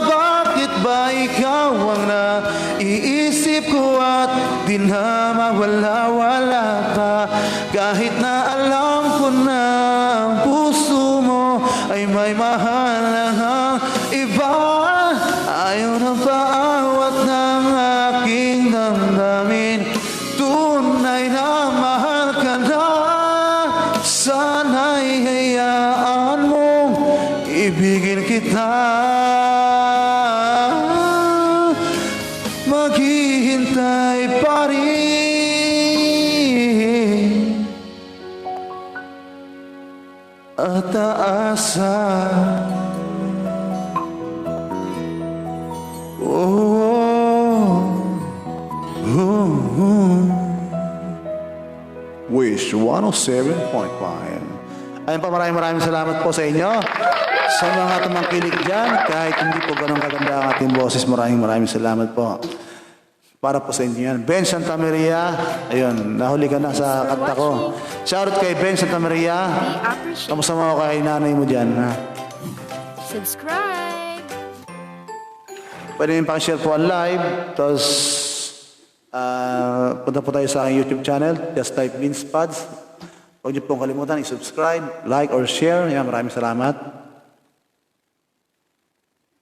Bakit ba ikaw ang naiisip ko at di na mawala-wala pa? Kahit na alam ko na ang puso mo ay may mahal ng iba. Ayaw na paawat ng aking damdamin. Tunay na mahal ka na. Sana'y hayaan mong ibigin kita. Maghihintay pa rin at aasa. Wish 107.5. Ayun pa, maraming salamat po sa inyo. Sa mga tumangkilik dyan, kahit hindi po ganun kaganda ang ating boses, maraming salamat po. Para po sa inyo yan. Ben Santa Maria, ayun, nahuli ka na sa kanta ko. Shoutout kay Ben Santa Maria. Kamusta mo kay nanay mo dyan, ha? Subscribe! Pwede nyo pakishare po ang live. Tapos, punta po tayo sa aking YouTube channel. Just type Vince Pads. Huwag niyo pong kalimutan i-subscribe, like, or share. Yan, maraming salamat.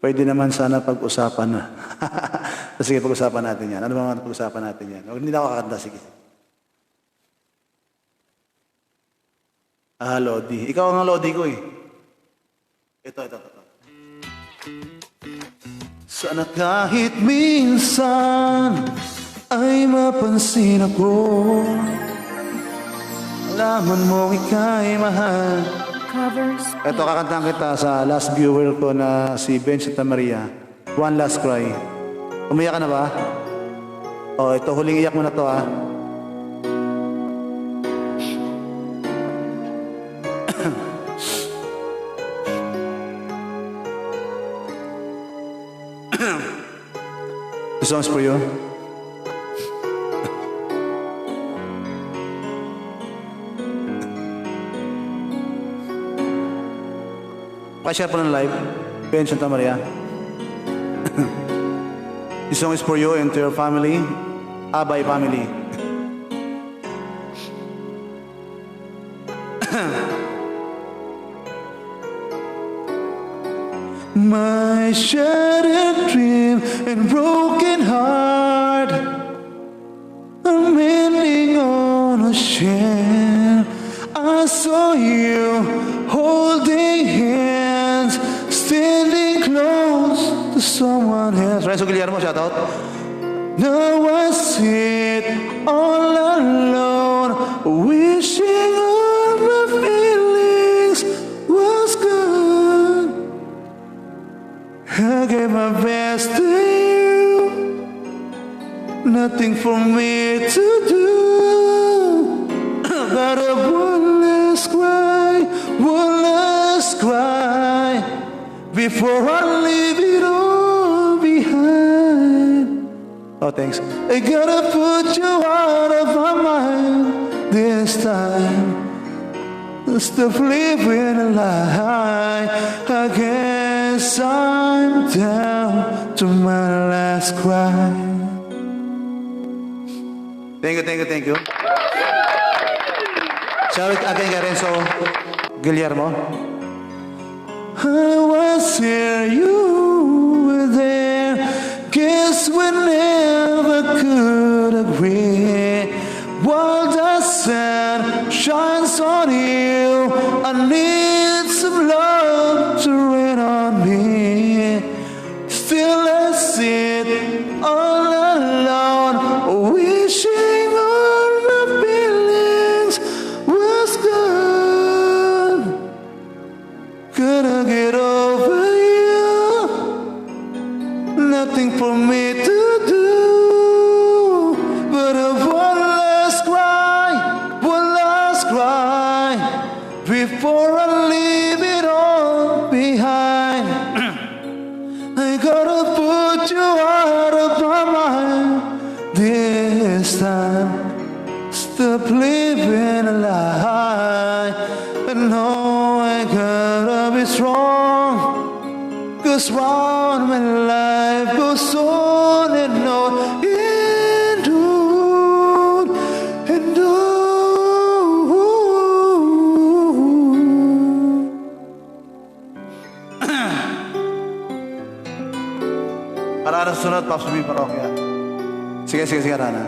Pwede naman sana pag-usapan na. Sige, pag-usapan natin yan. Ano ba mga pag-usapan natin yan? Huwag hindi na ako kakanta, sige. Lodi. Ikaw ang Lodi ko eh. Ito. Sana kahit minsan ay mapansin ako, alaman mo ika'y mahal. Ito, kakantahan kita sa last viewer ko na si Ben Santa Maria. One Last Cry. Umiyak ka na ba? Oh, ito, huling iyak mo na to, ha? This song's for you. Pakishare po ng live. Ben Santa Maria. This song is for you and to your family. Abay family. My shattered dream and broken heart are mending on a shelf. I saw you holding hands, standing close to someone else. Renzo Guillermo, shout out. Now I sit all alone, wishing all my feelings was good. I gave my best to you, nothing for me to do. But a one last cry, before I leave it all behind. Oh, thanks. I gotta put you out of my mind this time. Stop living a lie. I guess I'm down to my last cry. Thank you. Shout it again, Renzo Guillermo. I was here, you were there. Guess we never could agree. While the sun shines on you, I need some love to rain on me. Still I sit all alone, wishing all my feelings was gone. Could I get over you? Nothing for me to do but a one last cry before I leave it all behind. I gotta put you out of my mind this time. Stop living a lie. I know I gotta be strong, 'cause round my life goes on and on and on and on. Para na sunod, Pops B. Parokya. Sige, Rana.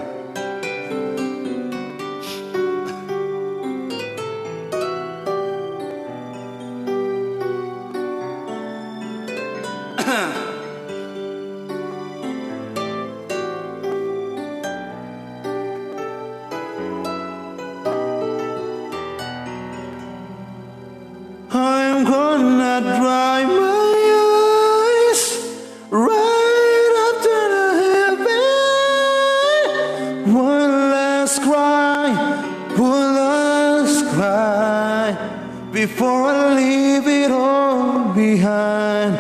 I'm gonna dry my eyes right after the heaven. One last cry before I leave it all behind.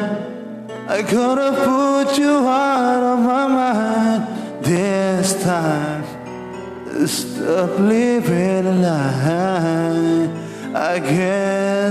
I gotta put you out of my mind this time. Stop living a lie. I guess